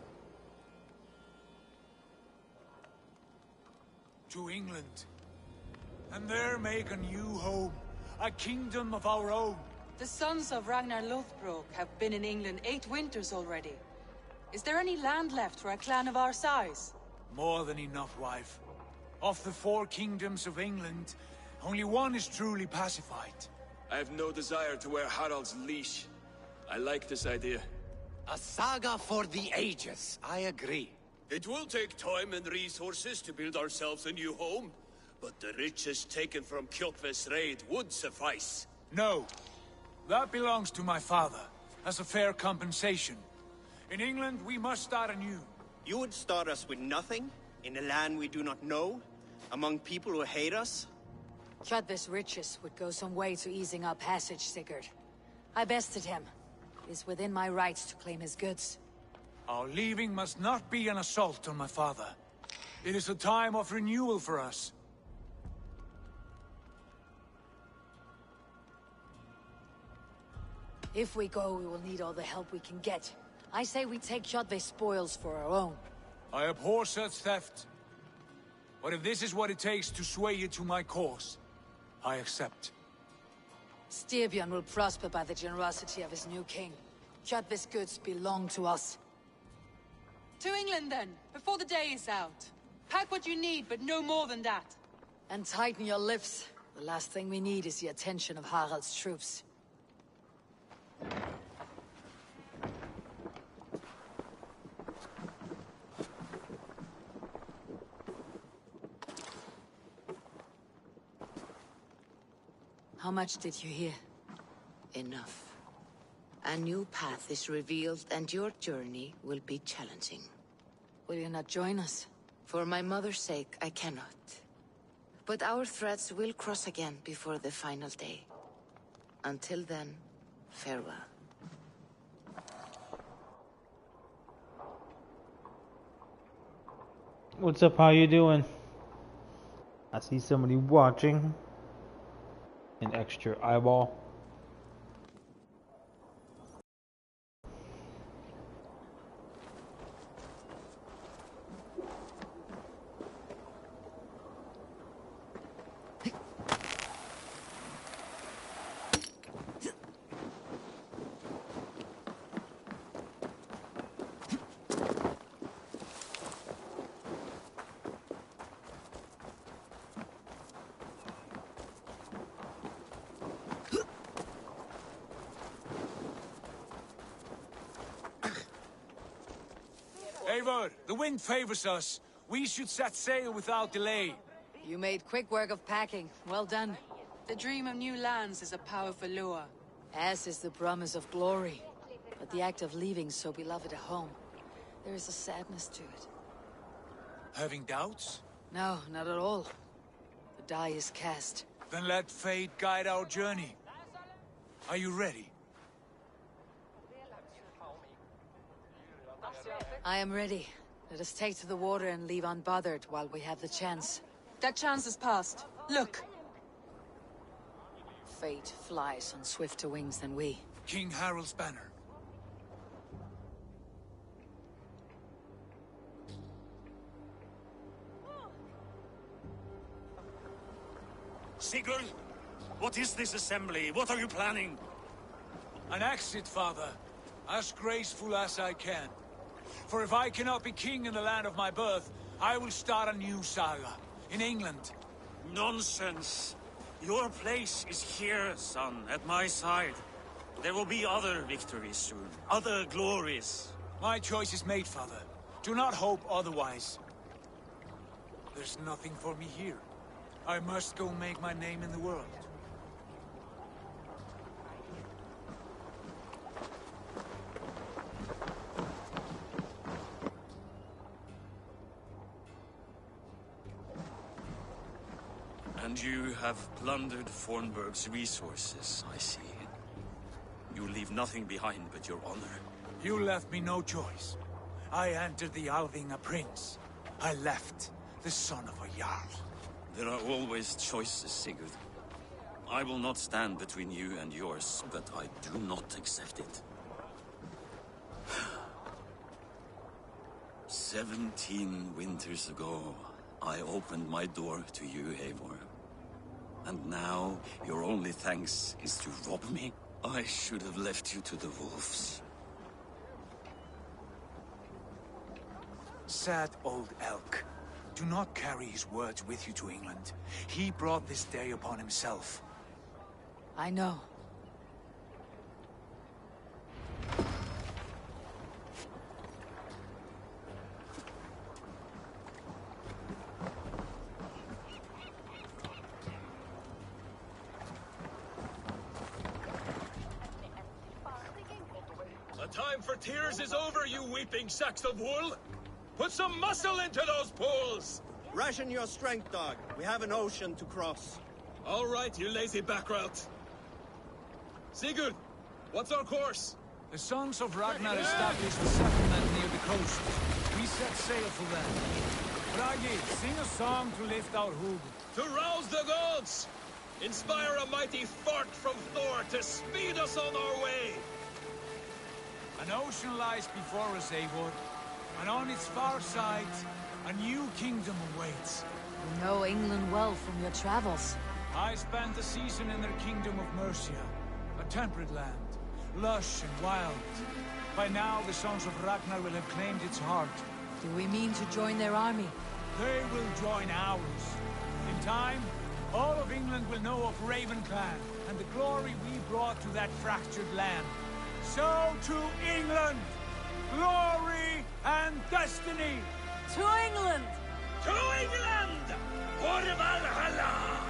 To England. And there make a new home. A kingdom of our own. The sons of Ragnar Lothbrok have been in England 8 winters already. Is there any land left for a clan of our size? More than enough, wife. Of the 4 kingdoms of England, only one is truly pacified. I have no desire to wear Harald's leash. I like this idea. A saga for the ages, I agree. It will take time and resources to build ourselves a new home, but the riches taken from Kjotve's raid would suffice. No. That belongs to my father, as a fair compensation. In England, we must start anew. You would start us with nothing? In a land we do not know? Among people who hate us? Kjotve's riches would go some way to easing our passage, Sigurd. I bested him. It is within my rights to claim his goods. Our leaving must not be an assault on my father. It is a time of renewal for us. If we go, we will need all the help we can get. I say we take Kjotve's spoils for our own. I abhor such theft. But if this is what it takes to sway you to my cause, I accept. Styrbjörn will prosper by the generosity of his new king. Kjotve's goods belong to us. To England then, before the day is out. Pack what you need, but no more than that. And tighten your lips. The last thing we need is the attention of Harald's troops. How much did you hear? Enough. A new path is revealed, and your journey will be challenging. Will you not join us? For my mother's sake, I cannot. But our threads will cross again before the final day. Until then, farewell. What's up? How you doing? I see somebody watching. An extra eyeball. Eivor, the wind favors us. We should set sail without delay. You made quick work of packing. Well done. The dream of new lands is a powerful lure. As is the promise of glory. But the act of leaving so beloved a home, there is a sadness to it. Having doubts? No, not at all. The die is cast. Then let fate guide our journey. Are you ready? I am ready. Let us take to the water and leave unbothered while we have the chance. That chance is past. Look! fate flies on swifter wings than we. King Harald's banner. Sigurd, what is this assembly? What are you planning? An exit, father. As graceful as I can. For if I cannot be king in the land of my birth, I will start a new saga. In England. Nonsense. Your place is here, son, at my side. There will be other victories soon. Other glories. My choice is made, father. Do not hope otherwise. There's nothing for me here. I must go make my name in the world. And you have plundered Fornburg's resources, I see. You leave nothing behind but your honor. You left me no choice. I entered the Alving a prince. I left the son of a Jarl. There are always choices, Sigurd. I will not stand between you and yours, but I do not accept it. 17 winters ago, I opened my door to you, Eivor. And now, your only thanks is to rob me? I should have left you to the wolves. Sad old elk. Do not carry his words with you to England. He brought this day upon himself. I know. The time for tears is over, you weeping sacks of wool! Put some muscle into those pools! Ration your strength, dog. We have an ocean to cross. All right, you lazy backrout. Sigurd, what's our course? The sons of Ragnar established a settlement near the coast. We set sail for them. Bragi, sing a song to lift our hood. To rouse the gods! Inspire a mighty fart from Thor to speed us on our way! An ocean lies before us, Eivor. And on its far side, a new kingdom awaits. You know England well from your travels. I spent a season in their kingdom of Mercia. A temperate land, lush and wild. By now, the sons of Ragnar will have claimed its heart. Do we mean to join their army? They will join ours. In time, all of England will know of Raven Clan and the glory we brought to that fractured land. So to England! Glory and destiny! To England! To England! For Valhalla!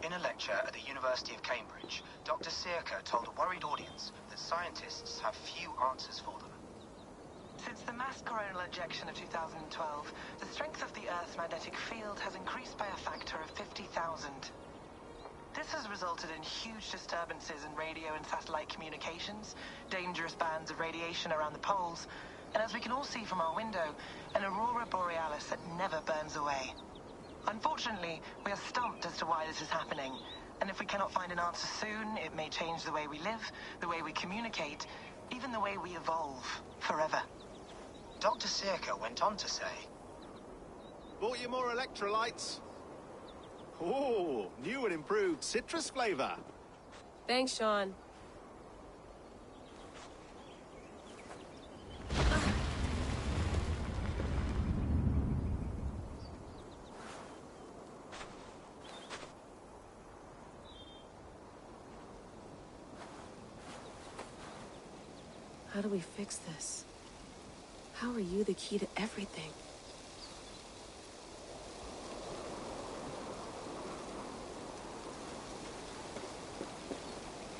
In a lecture at the University of Cambridge, Dr. Sirka told a worried audience that scientists have few answers for them. Since the mass coronal ejection of 2012, the strength of the Earth's magnetic field has increased by a factor of 50,000. This has resulted in huge disturbances in radio and satellite communications, dangerous bands of radiation around the poles, and as we can all see from our window, an aurora borealis that never burns away. Unfortunately, we are stumped as to why this is happening, and if we cannot find an answer soon, it may change the way we live, the way we communicate, even the way we evolve, forever. Dr. Circa went on to say, Bought you more electrolytes? Oh, new and improved citrus flavor. Thanks, Sean. How do we fix this? How are you the key to everything?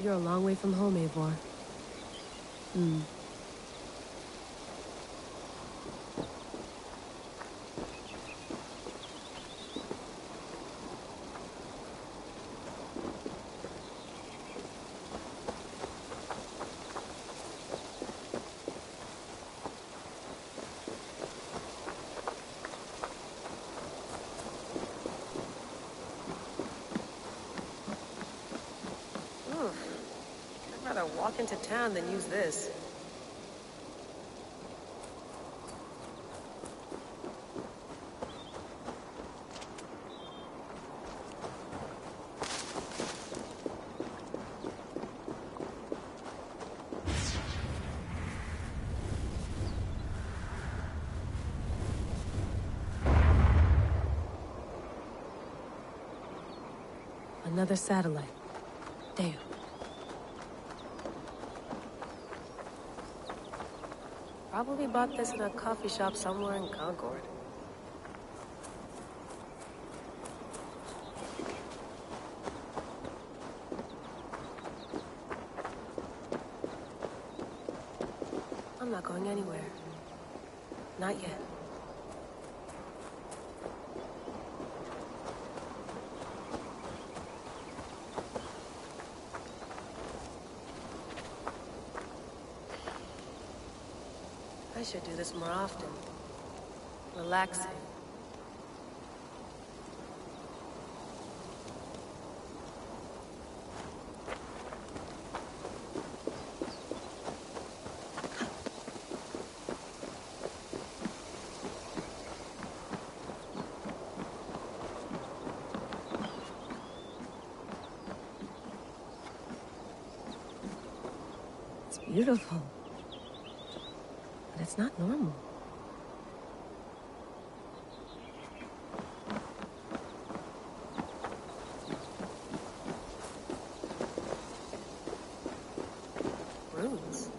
You're a long way from home, Eivor. I'd rather walk into town than use this. Another satellite. Damn. Probably bought this in a coffee shop somewhere in Concord. I'm not going anywhere. Not yet. I should do this more often. Relaxing. It's beautiful. But it's not normal. Runes.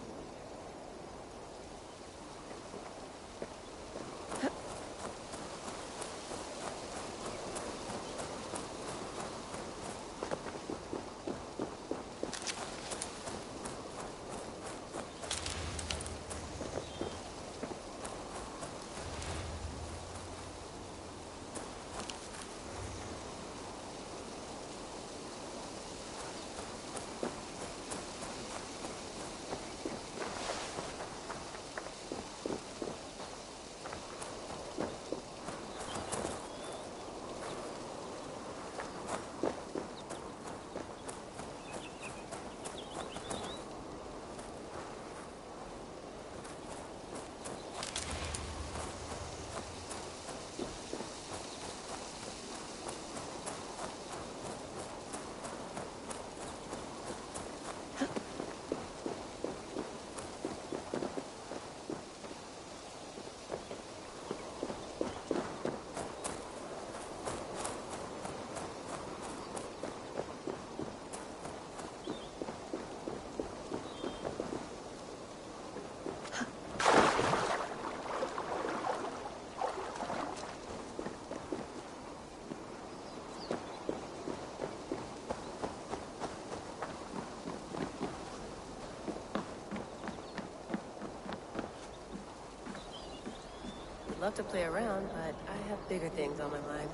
I'd love to play around, but I have bigger things on my mind.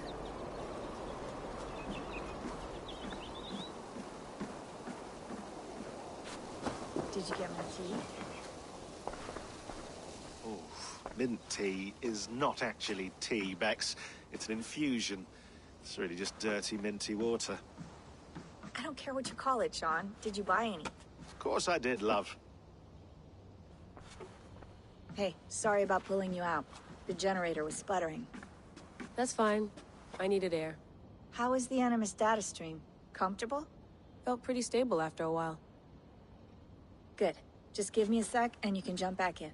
Did you get my tea? Oh, mint tea is not actually tea, Bex. It's an infusion. It's really just dirty, minty water. I don't care what you call it, Sean. Did you buy any? Of course I did, love. Hey, sorry about pulling you out. The generator was sputtering. That's fine. I needed air. How is the Animus data stream? Comfortable? Felt pretty stable after a while. Good. Just give me a sec and you can jump back in.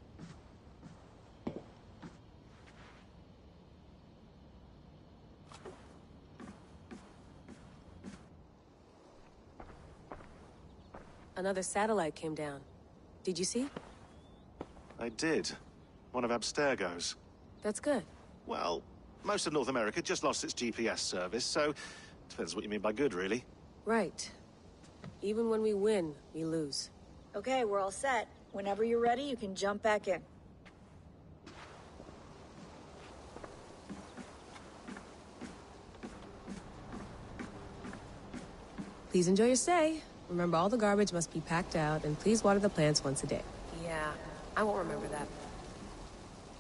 Another satellite came down. Did you see? I did. One of Abstergo's. That's good. Well, most of North America just lost its GPS service, so depends what you mean by good, really. Right. Even when we win, we lose. Okay, we're all set. Whenever you're ready, you can jump back in. Please enjoy your stay. Remember, all the garbage must be packed out, and please water the plants once a day. Yeah, I won't remember that.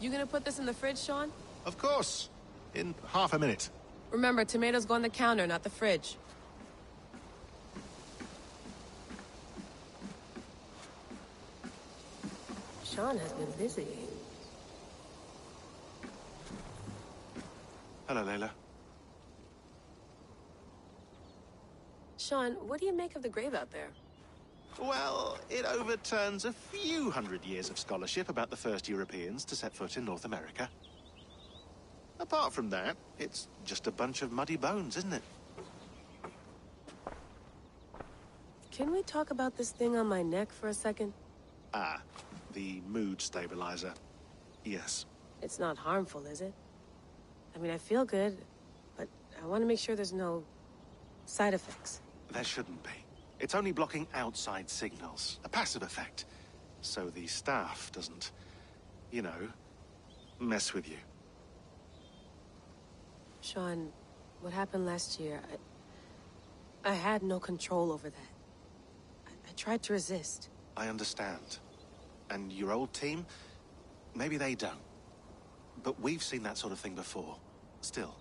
You gonna put this in the fridge, Sean? Of course. In half a minute. Remember, tomatoes go on the counter, not the fridge. Sean has been busy. Hello, Layla. Sean, what do you make of the grave out there? Well, it overturns a few hundred years of scholarship about the first Europeans to set foot in North America. Apart from that, it's just a bunch of muddy bones, isn't it? Can we talk about this thing on my neck for a second? Ah, the mood stabilizer. Yes. It's not harmful, is it? I mean, I feel good, but I want to make sure there's no side effects. There shouldn't be. It's only blocking outside signals, a passive effect. So the staff doesn't, you know, mess with you. Sean, what happened last year, I had no control over that. I tried to resist. I understand. And your old team, maybe they don't. But we've seen that sort of thing before. Still,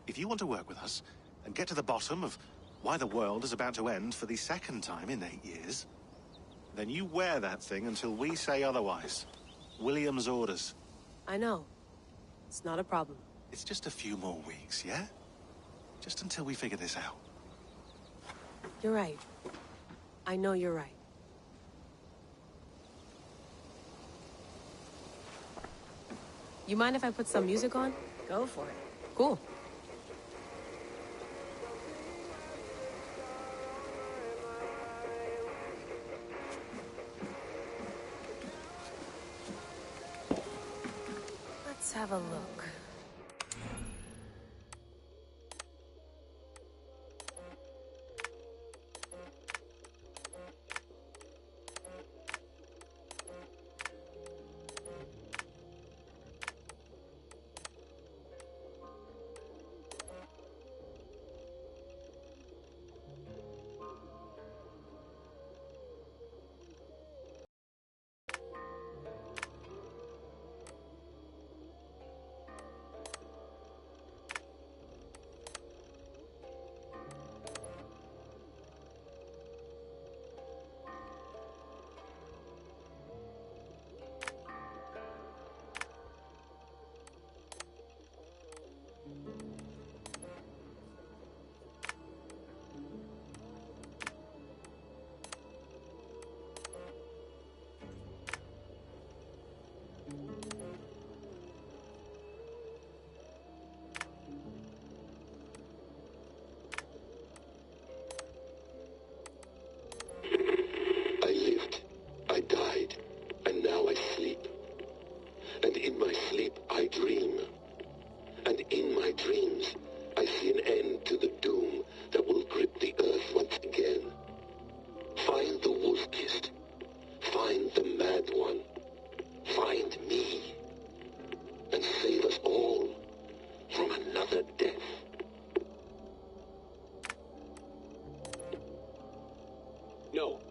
if you want to work with us and get to the bottom of why the world is about to end for the second time in 8 years, then you wear that thing until we say otherwise. William's orders. I know. It's not a problem. It's just a few more weeks, yeah? Just until we figure this out. You're right. I know you're right. You mind if I put some music on? Go for it. Cool. Let's have a look.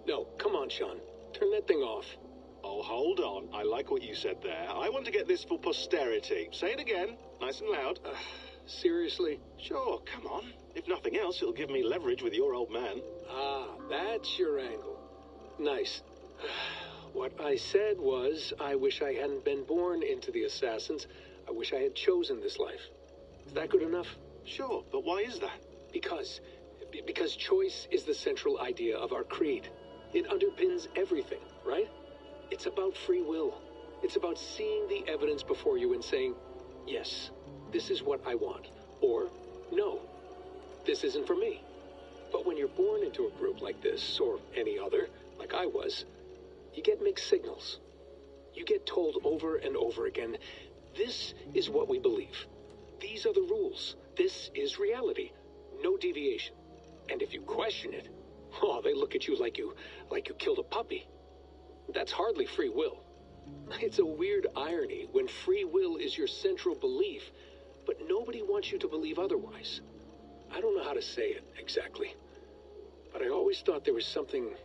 No, come on, Sean. Turn that thing off. Oh, hold on. I like what you said there. I want to get this for posterity. Say it again, nice and loud. Seriously? Sure, come on. If nothing else, it'll give me leverage with your old man. Ah, that's your angle. Nice. What I said was, I wish I hadn't been born into the Assassins. I wish I had chosen this life. Is that good enough? Sure, but why is that? Because choice is the central idea of our creed. It underpins everything, right? It's about free will. It's about seeing the evidence before you and saying, yes, this is what I want. Or, no, this isn't for me. But when you're born into a group like this, or any other, like I was, you get mixed signals. You get told over and over again, this is what we believe. These are the rules. This is reality. No deviation. And if you question it, oh, they look at you like you killed a puppy. That's hardly free will. It's a weird irony when free will is your central belief, but nobody wants you to believe otherwise. I don't know how to say it exactly, but I always thought there was something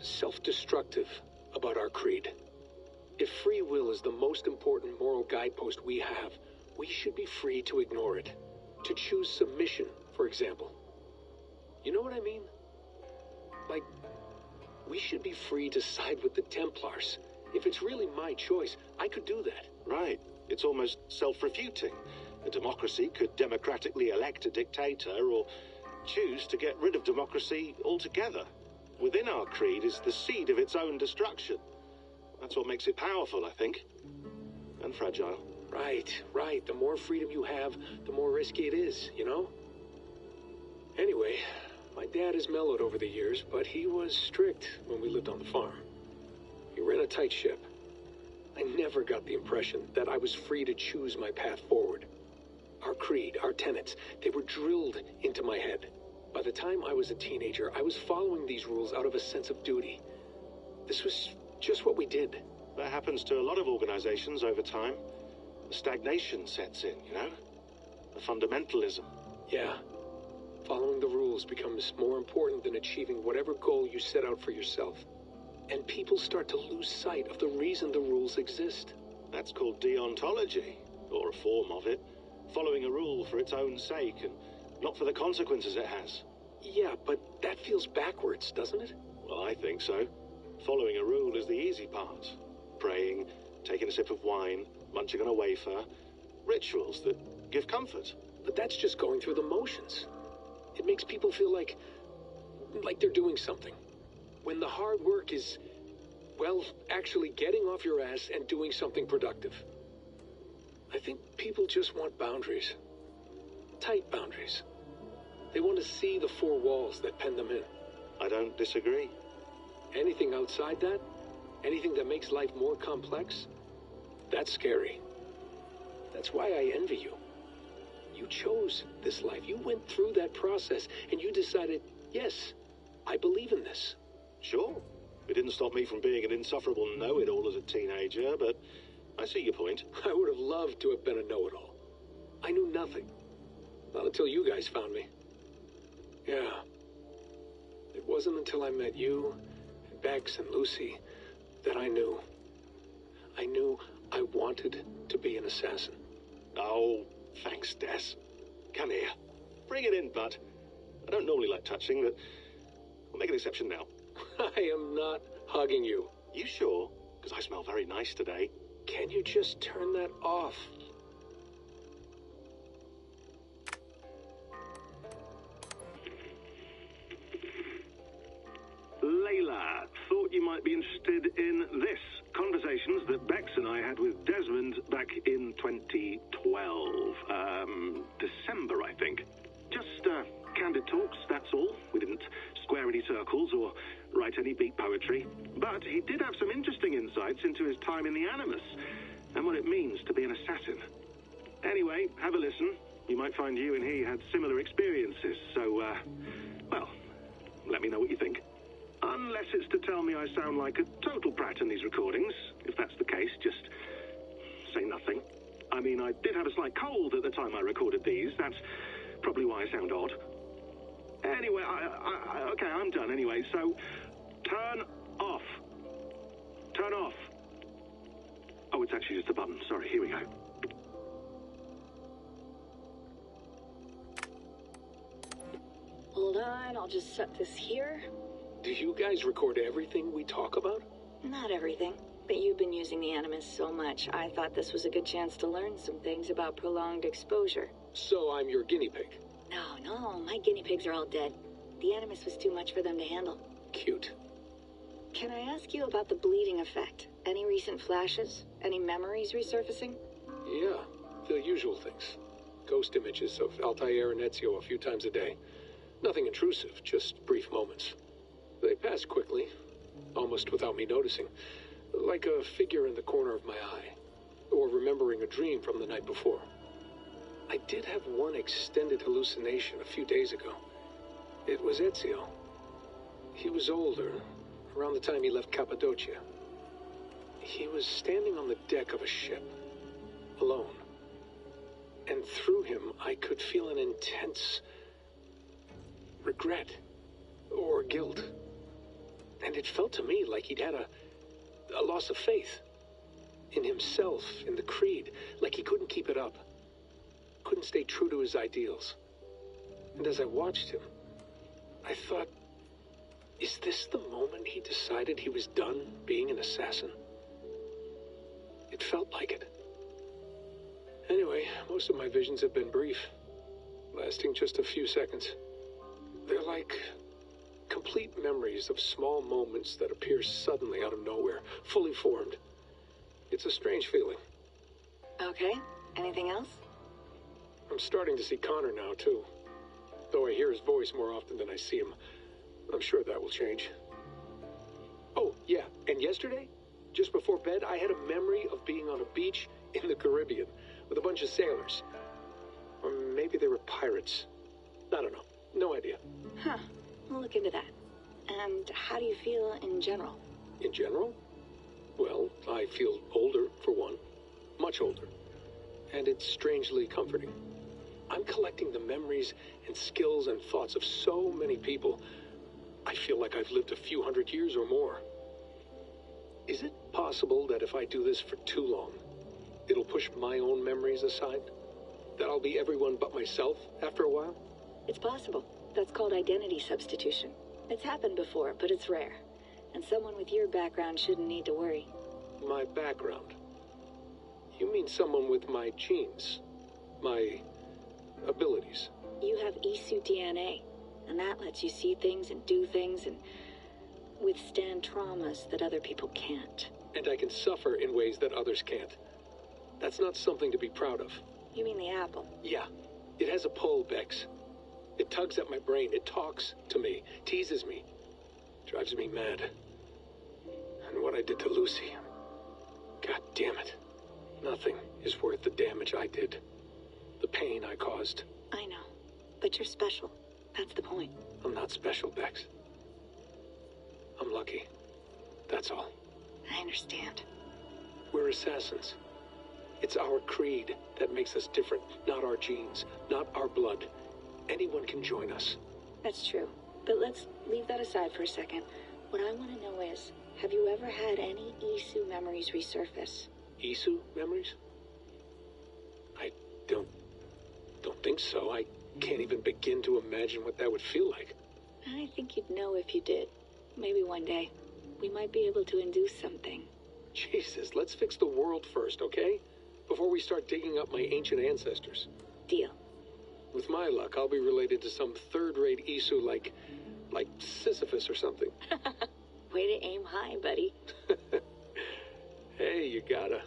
self-destructive about our creed. If free will is the most important moral guidepost we have, we should be free to ignore it. To choose submission, for example. You know what I mean? Like, we should be free to side with the Templars. If it's really my choice, I could do that. Right. It's almost self-refuting. A democracy could democratically elect a dictator or choose to get rid of democracy altogether. Within our creed is the seed of its own destruction. That's what makes it powerful, I think. And fragile. Right. The more freedom you have, the more risky it is, you know? Anyway, my dad has mellowed over the years, but he was strict when we lived on the farm. He ran a tight ship. I never got the impression that I was free to choose my path forward. Our creed, our tenets, they were drilled into my head. By the time I was a teenager, I was following these rules out of a sense of duty. This was just what we did. That happens to a lot of organizations over time. The stagnation sets in, you know? The fundamentalism. Yeah. Following the rules becomes more important than achieving whatever goal you set out for yourself. And people start to lose sight of the reason the rules exist. That's called deontology, or a form of it. Following a rule for its own sake, and not for the consequences it has. Yeah, but that feels backwards, doesn't it? Well, I think so. Following a rule is the easy part. Praying, taking a sip of wine, munching on a wafer. Rituals that give comfort. But that's just going through the motions. It makes people feel like they're doing something. When the hard work is, well, actually getting off your ass and doing something productive. I think people just want boundaries. Tight boundaries. They want to see the four walls that pen them in. I don't disagree. Anything outside that, anything that makes life more complex, that's scary. That's why I envy you. You chose this life. You went through that process, and you decided, yes, I believe in this. Sure. It didn't stop me from being an insufferable know-it-all as a teenager, but I see your point. I would have loved to have been a know-it-all. I knew nothing. Not until you guys found me. Yeah. It wasn't until I met you, and Bex and Lucy, that I knew. I knew I wanted to be an assassin. Oh, thanks, Des. Come here. Bring it in, bud. I don't normally like touching, but I'll make an exception now. I am not hugging you. You sure? Because I smell very nice today. Can you just turn that off? Layla, thought you might be interested in this. Conversations that Bex and I had with Desmond back in 2012. December, I think. Just candid talks, that's all. We didn't square any circles or write any beat poetry. But he did have some interesting insights into his time in the Animus and what it means to be an assassin. Anyway, have a listen. You might find you and he had similar experiences. So, well, let me know what you think. Unless it's to tell me I sound like a total brat in these recordings. If that's the case, just say nothing. I mean, I did have a slight cold at the time I recorded these. That's probably why I sound odd. Anyway, okay, I'm done anyway, so turn off. It's actually just a button. Sorry, here we go. Hold on, I'll just set this here. Do you guys record everything we talk about? Not everything, but you've been using the Animus so much, I thought this was a good chance to learn some things about prolonged exposure. So I'm your guinea pig? No, my guinea pigs are all dead. The Animus was too much for them to handle. Cute. Can I ask you about the bleeding effect? Any recent flashes? Any memories resurfacing? Yeah, the usual things. Ghost images of Altair and Ezio a few times a day. Nothing intrusive, just brief moments. They pass quickly, almost without me noticing. Like a figure in the corner of my eye. Or remembering a dream from the night before. I did have one extended hallucination a few days ago. It was Ezio. He was older, around the time he left Cappadocia. He was standing on the deck of a ship, alone. And through him, I could feel an intense regret or guilt. And it felt to me like he'd had a loss of faith in himself, in the creed, like he couldn't keep it up. Couldn't stay true to his ideals. And as I watched him, I thought, is this the moment he decided he was done being an assassin? It felt like it. Anyway, most of my visions have been brief, lasting just a few seconds. They're like complete memories of small moments that appear suddenly out of nowhere, fully formed. It's a strange feeling. Okay, anything else? I'm starting to see Connor now, too. Though I hear his voice more often than I see him. I'm sure that will change. Oh, yeah, and yesterday, just before bed, I had a memory of being on a beach in the Caribbean with a bunch of sailors. Or maybe they were pirates. I don't know. No idea. Huh. We'll look into that. And how do you feel in general? In general? Well, I feel older, for one. Much older. And it's strangely comforting. I'm collecting the memories and skills and thoughts of so many people. I feel like I've lived a few hundred years or more. Is it possible that if I do this for too long, it'll push my own memories aside? That I'll be everyone but myself after a while? It's possible. That's called identity substitution. It's happened before, but it's rare. And someone with your background shouldn't need to worry. My background? You mean someone with my genes? My abilities? You have Isu DNA, and that lets you see things and do things and withstand traumas that other people can't. And I can suffer in ways that others can't. That's not something to be proud of. You mean the apple? Yeah. It has a pull, Bex. It tugs at my brain. It talks to me. Teases me. Drives me mad. And what I did to Lucy... God damn it. Nothing is worth the damage I did. The pain I caused. I know. But you're special. That's the point. I'm not special, Bex. I'm lucky. That's all. I understand. We're assassins. It's our creed that makes us different, not our genes, not our blood. Anyone can join us. That's true. But let's leave that aside for a second. What I want to know is, have you ever had any Isu memories resurface? Isu memories? I don't think so. I can't even begin to imagine what that would feel like. I think you'd know if you did. Maybe one day. We might be able to induce something. Jesus, let's fix the world first, okay? Before we start digging up my ancient ancestors. Deal. With my luck, I'll be related to some third-rate Isu like Sisyphus or something. Way to aim high, buddy. Hey, you gotta.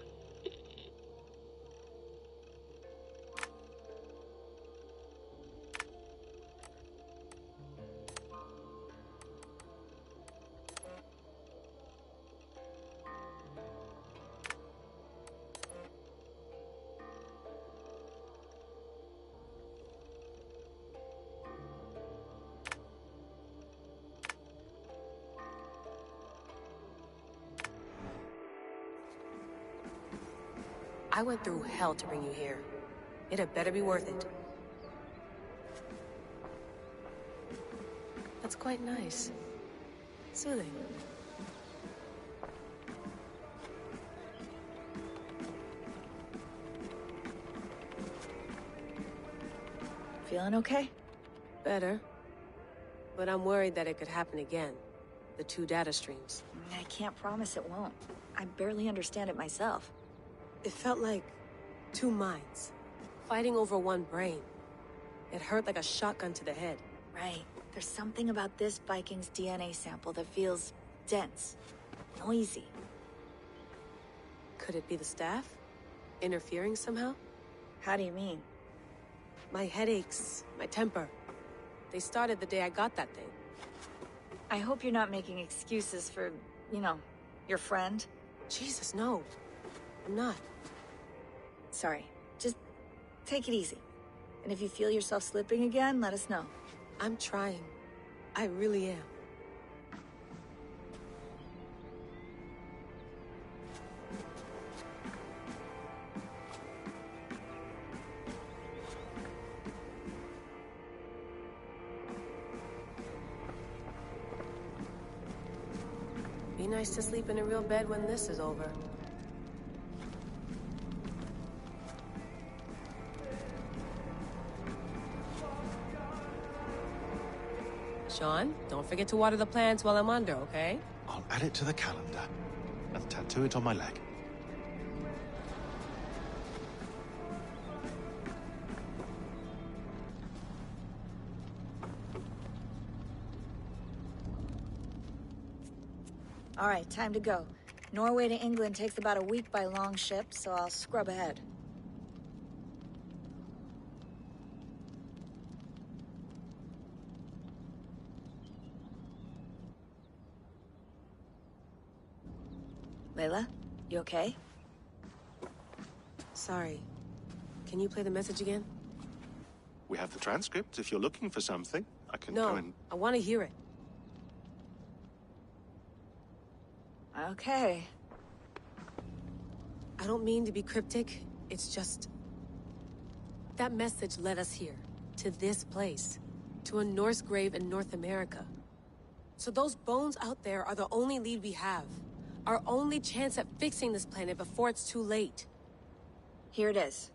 I went through hell to bring you here. It had better be worth it. That's quite nice. Soothing. feeling okay? Better. But I'm worried that it could happen again. The 2 data streams. I can't promise it won't. I barely understand it myself. It felt like 2 minds, fighting over 1 brain. It hurt like a shotgun to the head. Right. There's something about this Viking's DNA sample that feels dense, noisy. Could it be the staff? Interfering somehow? How do you mean? My headaches, my temper. They started the day I got that thing. I hope you're not making excuses for, you know, your friend. Jesus, no. I'm not. Sorry. Just take it easy. And if you feel yourself slipping again, let us know. I'm trying. I really am. Be nice to sleep in a real bed when this is over. Sean, don't forget to water the plants while I'm under, okay? I'll add it to the calendar and tattoo it on my leg. All right, time to go. Norway to England takes about a week by long ship, so I'll scrub ahead. Layla, you okay? Sorry. Can you play the message again? We have the transcript. If you're looking for something, I can No, go and... I want to hear it. Okay. I don't mean to be cryptic. It's just... that message led us here. To this place. To a Norse grave in North America. So those bones out there are the only lead we have. Our only chance at fixing this planet before it's too late. Here it is.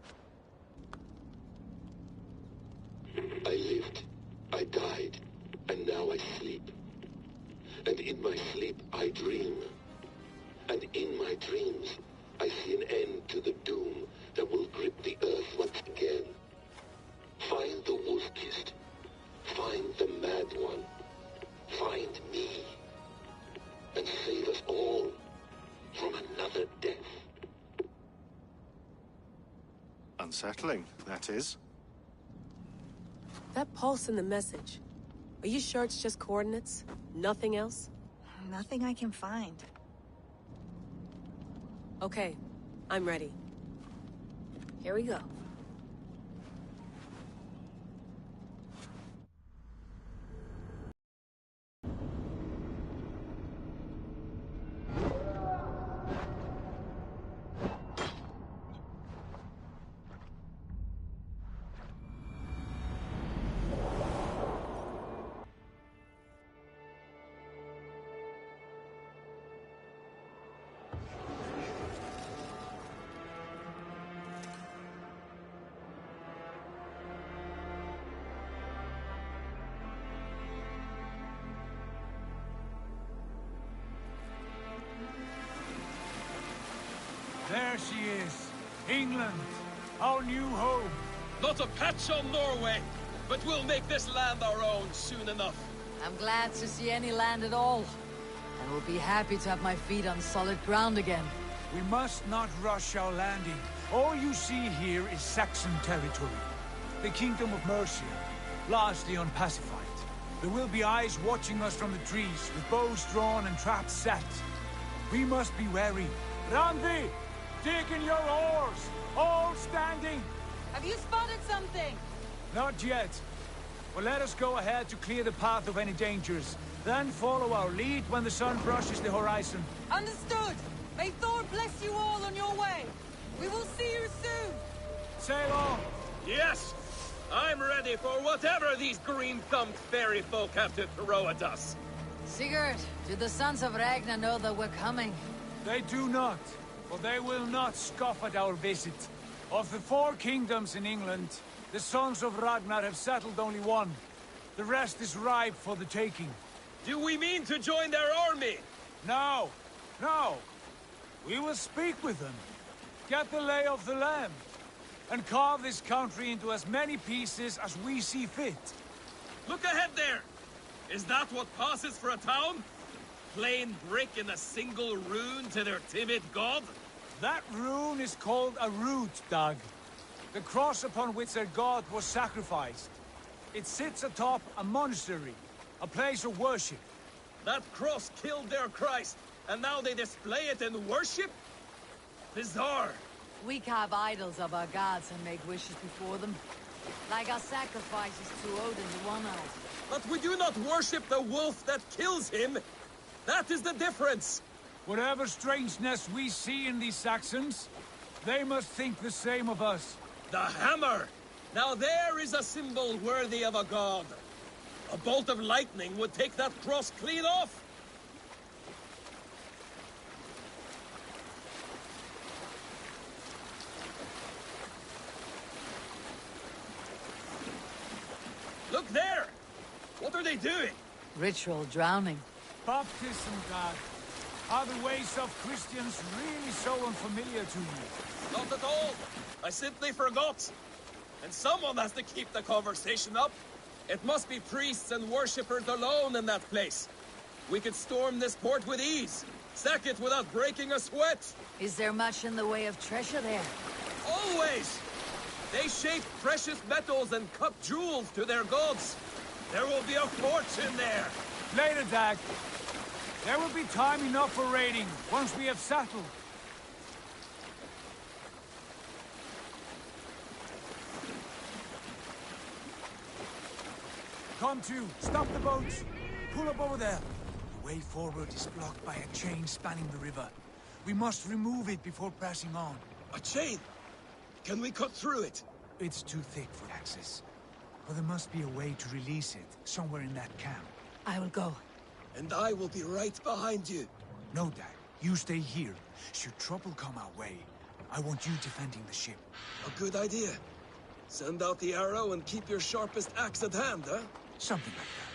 I lived, I died, and now I sleep. And in my sleep I dream. And in my dreams, I see an end to the doom that will grip the earth once again. Find the wolf-kissed. Find the mad one. Find me. And save us all from another death. Unsettling, that is. That pulse in the message. Are you sure it's just coordinates? Nothing else? Nothing I can find. Okay, I'm ready. Here we go. There she is. England. Our new home. Not a patch on Norway, but we'll make this land our own soon enough. I'm glad to see any land at all. I will be happy to have my feet on solid ground again. We must not rush our landing. All you see here is Saxon territory. The Kingdom of Mercia, largely unpacified. There will be eyes watching us from the trees, with bows drawn and traps set. We must be wary. Randi! Dig in your oars! All standing! Have you spotted something? Not yet. Well, let us go ahead to clear the path of any dangers. Then follow our lead when the sun brushes the horizon. Understood! May Thor bless you all on your way! We will see you soon! Sail on! Yes! I'm ready for whatever these green-thumbed fairy folk have to throw at us. Sigurd, do the sons of Ragnar know that we're coming? They do not, for they will not scoff at our visit. Of the 4 kingdoms in England, The sons of Ragnar have settled only one. The rest is ripe for the taking. Do we mean to join their army? No, no. We will speak with them, get the lay of the land, and carve this country into as many pieces as we see fit. Look ahead there! Is that what passes for a town? Plain brick in a single rune to their timid god? That rune is called a root, Doug. The cross upon which their god was sacrificed. It sits atop a monastery, a place of worship. That cross killed their Christ, and now they display it in worship? Bizarre. We carve idols of our gods and make wishes before them. Like our sacrifices to Odin the One-Eyed. But we do not worship the wolf that kills him. That is the difference. Whatever strangeness we see in these Saxons, they must think the same of us. The hammer! Now there is a symbol worthy of a god. A bolt of lightning would take that cross clean off. Look there! What are they doing? Ritual drowning. Baptism, Dad. Are the ways of Christians really so unfamiliar to you? Not at all. I simply forgot. And someone has to keep the conversation up. It must be priests and worshippers alone in that place. We could storm this port with ease. Sack it without breaking a sweat. Is there much in the way of treasure there? Always! They shape precious metals and cut jewels to their gods. There will be a fortune there. Later, Dag. There will be time enough for raiding, once we have settled. Come to, stop the boats. Pull up over there. The way forward is blocked by a chain spanning the river. We must remove it before passing on. A chain? Can we cut through it? It's too thick for access. But there must be a way to release it, somewhere in that camp. I will go. And I will be right behind you. No, Dad. You stay here. Should trouble come our way, I want you defending the ship. A good idea. Send out the arrow and keep your sharpest axe at hand, huh? Something like that.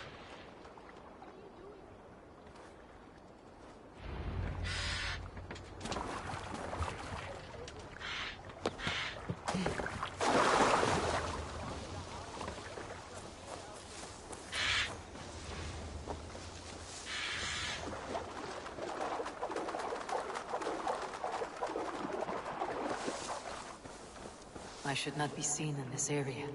I should not be seen in this area.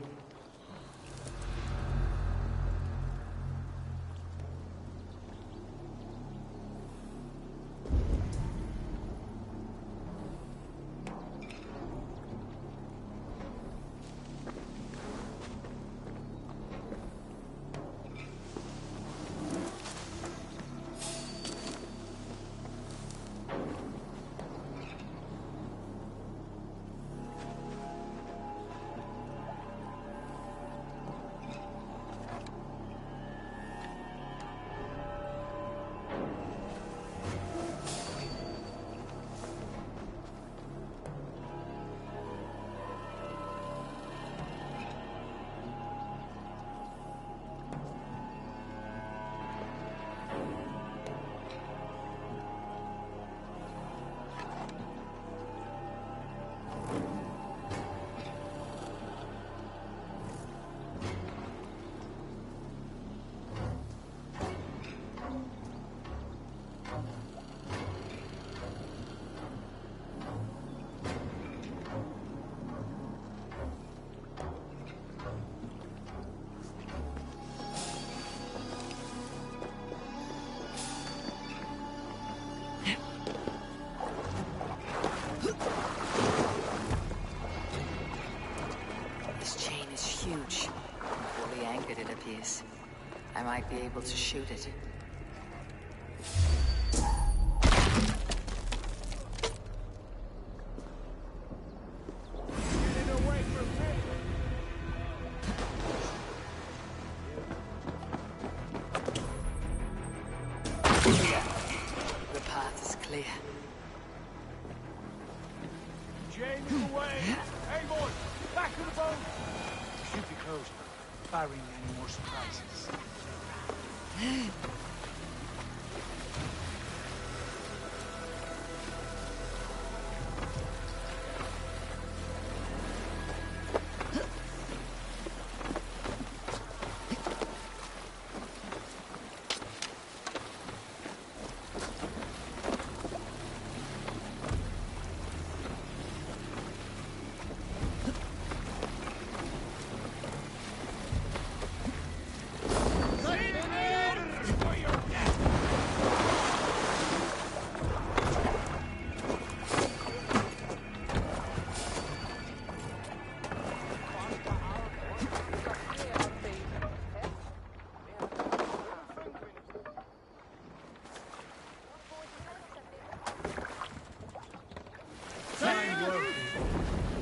I might be able to shoot it. The path is clear. Jamie, away! Hey, boys! Back to the boat! should be closed, barring any more surprises.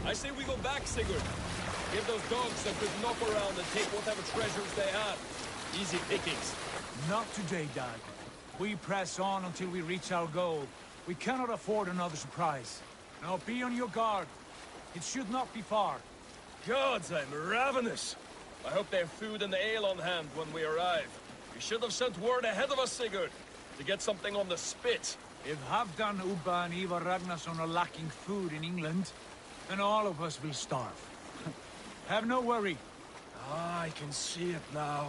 I say we go back, Sigurd. Give those dogs a good knock around and take whatever treasures they have. Easy pickings. Not today, Dag. We press on until we reach our goal. We cannot afford another surprise. Now be on your guard. It should not be far. Gods, I'm ravenous. I hope they have food and ale on hand when we arrive. You should have sent word ahead of us, Sigurd, to get something on the spit. If Halfdan, Ubba and Ivar Ragnarsson are lacking food in England, then all of us will starve. Have no worry. Ah, I can see it now.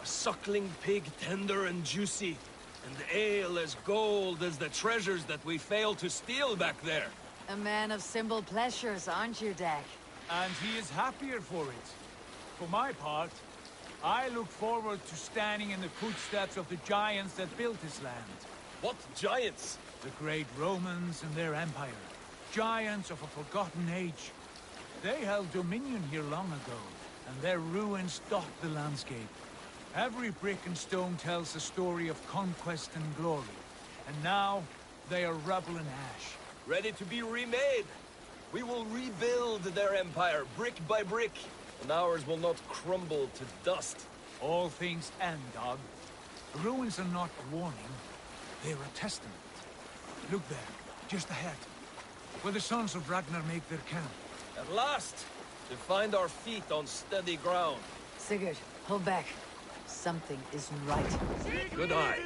A suckling pig, tender and juicy. And ale as gold as the treasures that we failed to steal back there. A man of simple pleasures, aren't you, Dag? And he is happier for it. For my part, I look forward to standing in the footsteps of the giants that built this land. What giants? The great Romans and their empire. Giants of a forgotten age. They held dominion here long ago, and their ruins dot the landscape. Every brick and stone tells a story of conquest and glory. And now, they are rubble and ash. Ready to be remade. We will rebuild their empire, brick by brick, and ours will not crumble to dust. All things end, Dog. The ruins are not a warning. They're a testament. Look there, just ahead, where the sons of Ragnar make their camp. At last, to find our feet on steady ground. Sigurd, hold back. Something isn't right. Good eye.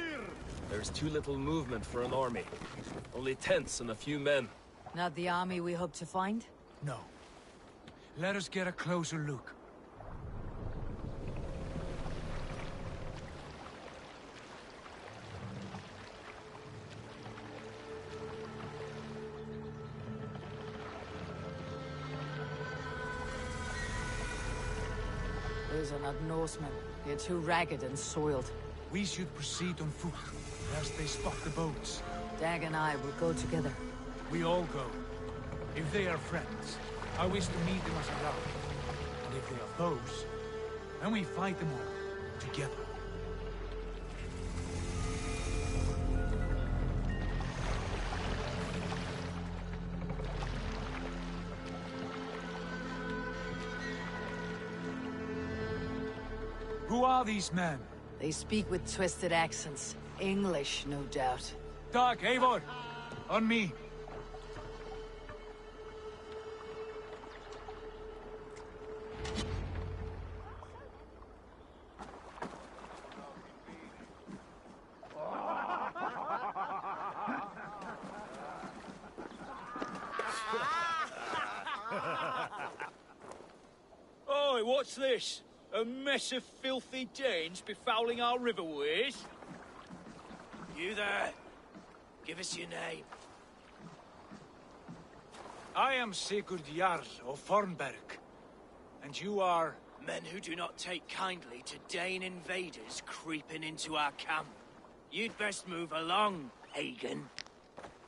There's too little movement for an army. Only tents and a few men. Not the army we hope to find? No. Let us get a closer look. Those are not Norsemen. They're too ragged and soiled. We should proceed on foot, lest they spot the boats. Dag and I will go together. We all go. If they are friends, I wish to meet them as a rout. And if they are foes, then we fight them all, together. Who are these men? They speak with twisted accents. English, no doubt. Dag, Eivor! On me! Oi, what's this? A mess of filthy Danes befouling our riverways? You there. Give us your name. I am Sigurd Jarl of Fornberg. And you are... Men who do not take kindly to Dane invaders creeping into our camp. You'd best move along, pagan.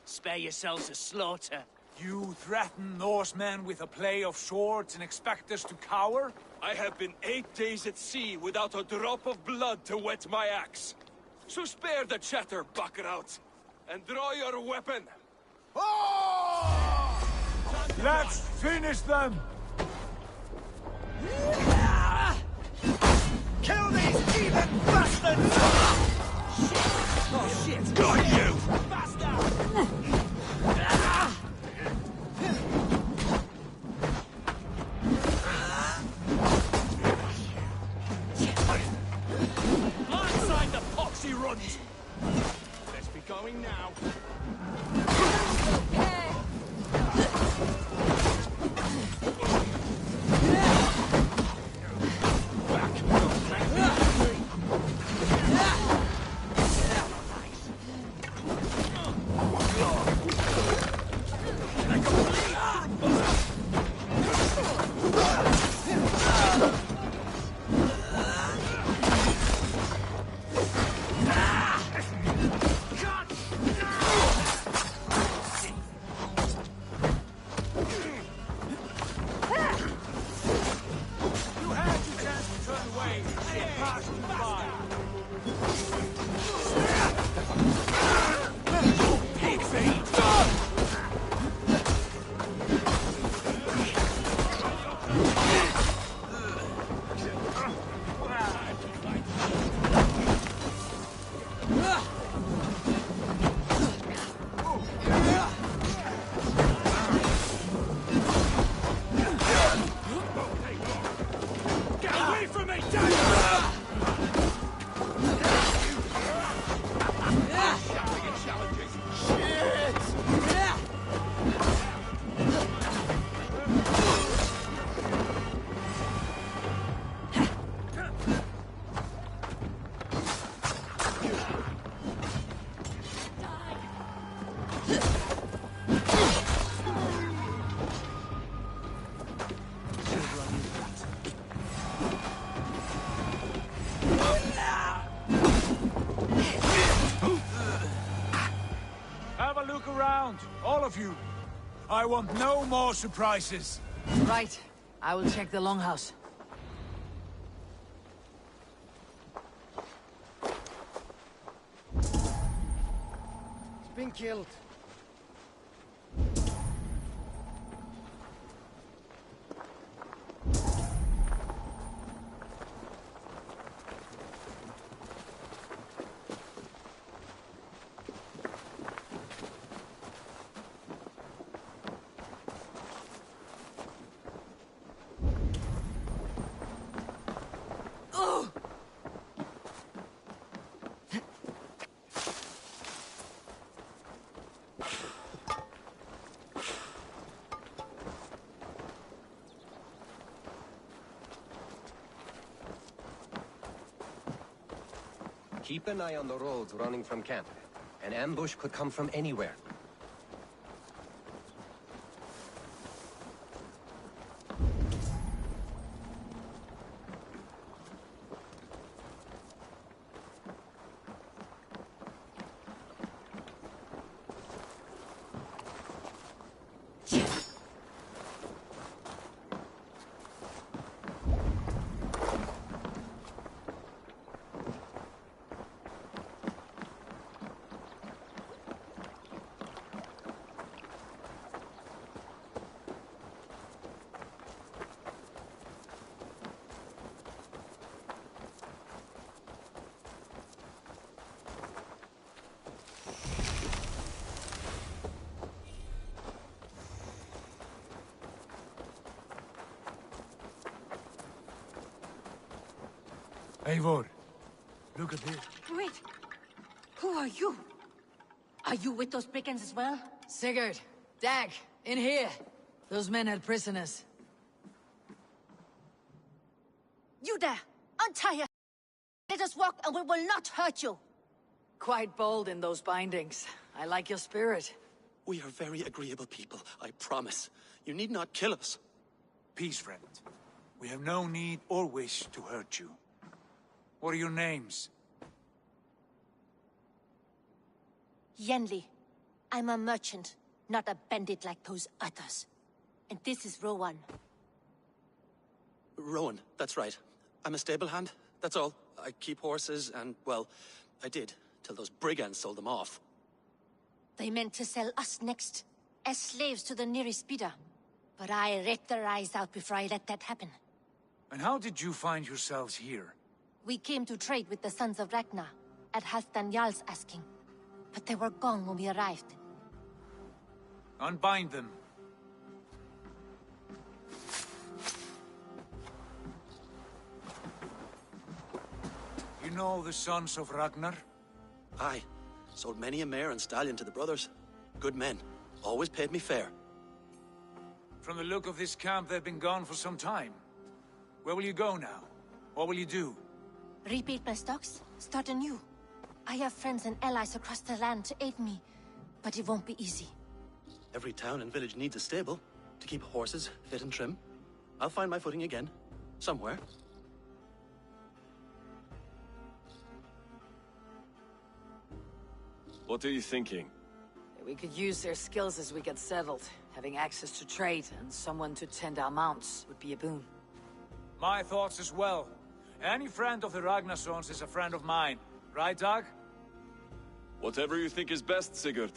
Spare yourselves a slaughter. You threaten Norsemen with a play of swords and expect us to cower? I have been 8 days at sea without a drop of blood to wet my axe. So spare the chatter, buckerout, and draw your weapon. Let's finish them! Kill these heathen bastards! Oh shit! Got you! Bastard! Have a look around, all of you. I want no more surprises. Right. I will check the longhouse. It's been killed. Keep an eye on the roads running from camp. An ambush could come from anywhere. Eivor, look at this. Wait. Who are you? Are you with those brigands as well? Sigurd, Dag, in here. Those men had prisoners. You there! Untie her! Let us walk and we will not hurt you! Quite bold in those bindings. I like your spirit. We are very agreeable people, I promise. You need not kill us. Peace, friend. We have no need or wish to hurt you. What are your names? Yenli. I'm a merchant, not a bandit like those others. And this is Rowan. Rowan, that's right. I'm a stable hand, that's all. I keep horses and, well, I did, till those brigands sold them off. They meant to sell us next, as slaves to the nearest bidder. But I ripped their eyes out before I let that happen. And how did you find yourselves here? We came to trade with the Sons of Ragnar, at Halfdan Jarl's asking. But they were gone when we arrived. Unbind them. You know the Sons of Ragnar? Aye. Sold many a mare and stallion to the brothers. Good men. Always paid me fair. From the look of this camp, they've been gone for some time. Where will you go now? What will you do? Rebuild my stocks, start anew. I have friends and allies across the land to aid me, but it won't be easy. Every town and village needs a stable to keep horses fit and trim. I'll find my footing again, somewhere. What are you thinking? We could use their skills as we get settled. Having access to trade and someone to tend our mounts would be a boon. My thoughts as well. Any friend of the Ragnarsons is a friend of mine. Right, Dag? Whatever you think is best, Sigurd.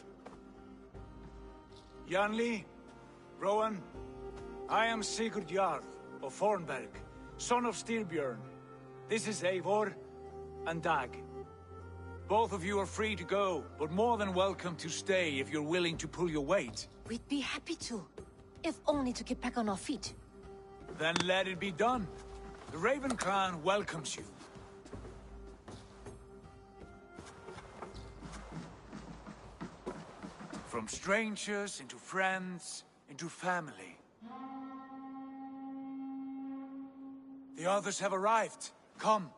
Janli, Rowan, I am Sigurd Jarl of Fornberg, son of Styrbjörn. This is Eivor and Dag. Both of you are free to go, but more than welcome to stay if you're willing to pull your weight. We'd be happy to, if only to get back on our feet. Then let it be done. The Raven clan welcomes you. From strangers into friends, into family. The others have arrived. Come.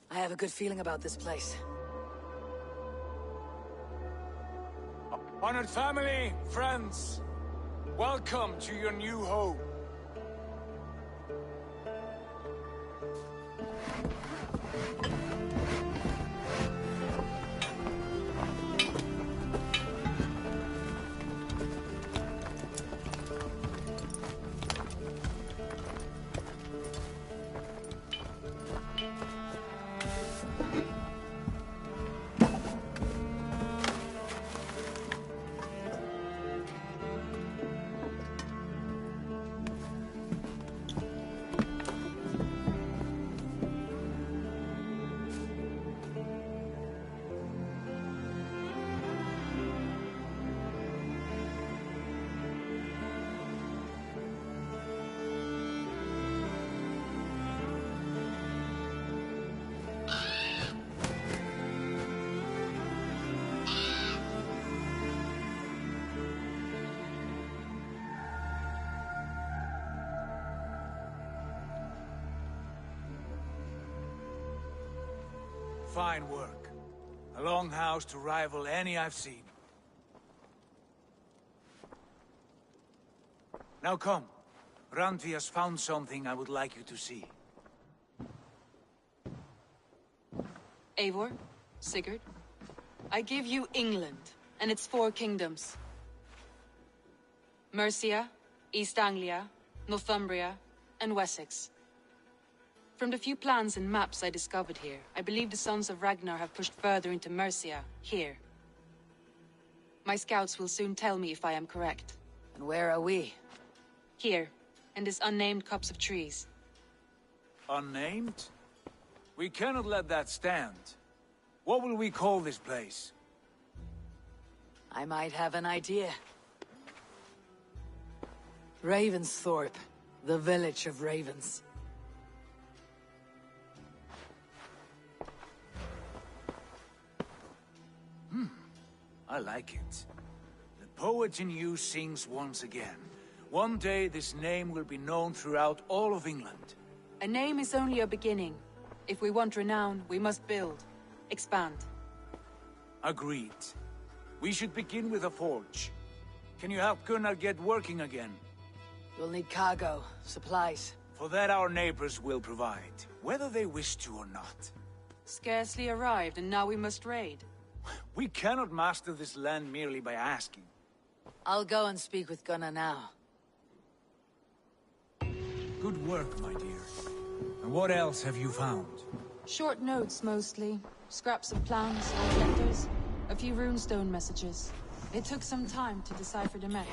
I have a good feeling about this place. Honored family, friends, welcome to your new home. Fine work. A longhouse to rival any I've seen. Now come. Randvi has found something I would like you to see. Eivor, Sigurd, I give you England and its 4 kingdoms. Mercia, East Anglia, Northumbria, and Wessex. From the few plans and maps I discovered here, I believe the Sons of Ragnar have pushed further into Mercia, here. My scouts will soon tell me if I am correct. And where are we? Here, in this unnamed copse of trees. Unnamed? We cannot let that stand. What will we call this place? I might have an idea. Ravensthorpe, the village of ravens. I like it. The poet in you sings once again. One day this name will be known throughout all of England. A name is only a beginning. If we want renown, we must build, expand. Agreed. We should begin with a forge. Can you help Gunnar get working again? We'll need cargo, supplies. For that our neighbors will provide, whether they wish to or not. Scarcely arrived, and now we must raid. We cannot master this land merely by asking. I'll go and speak with Gunnar now. Good work, my dear. And what else have you found? Short notes, mostly. Scraps of plans, old letters, a few runestone messages. It took some time to decipher the map.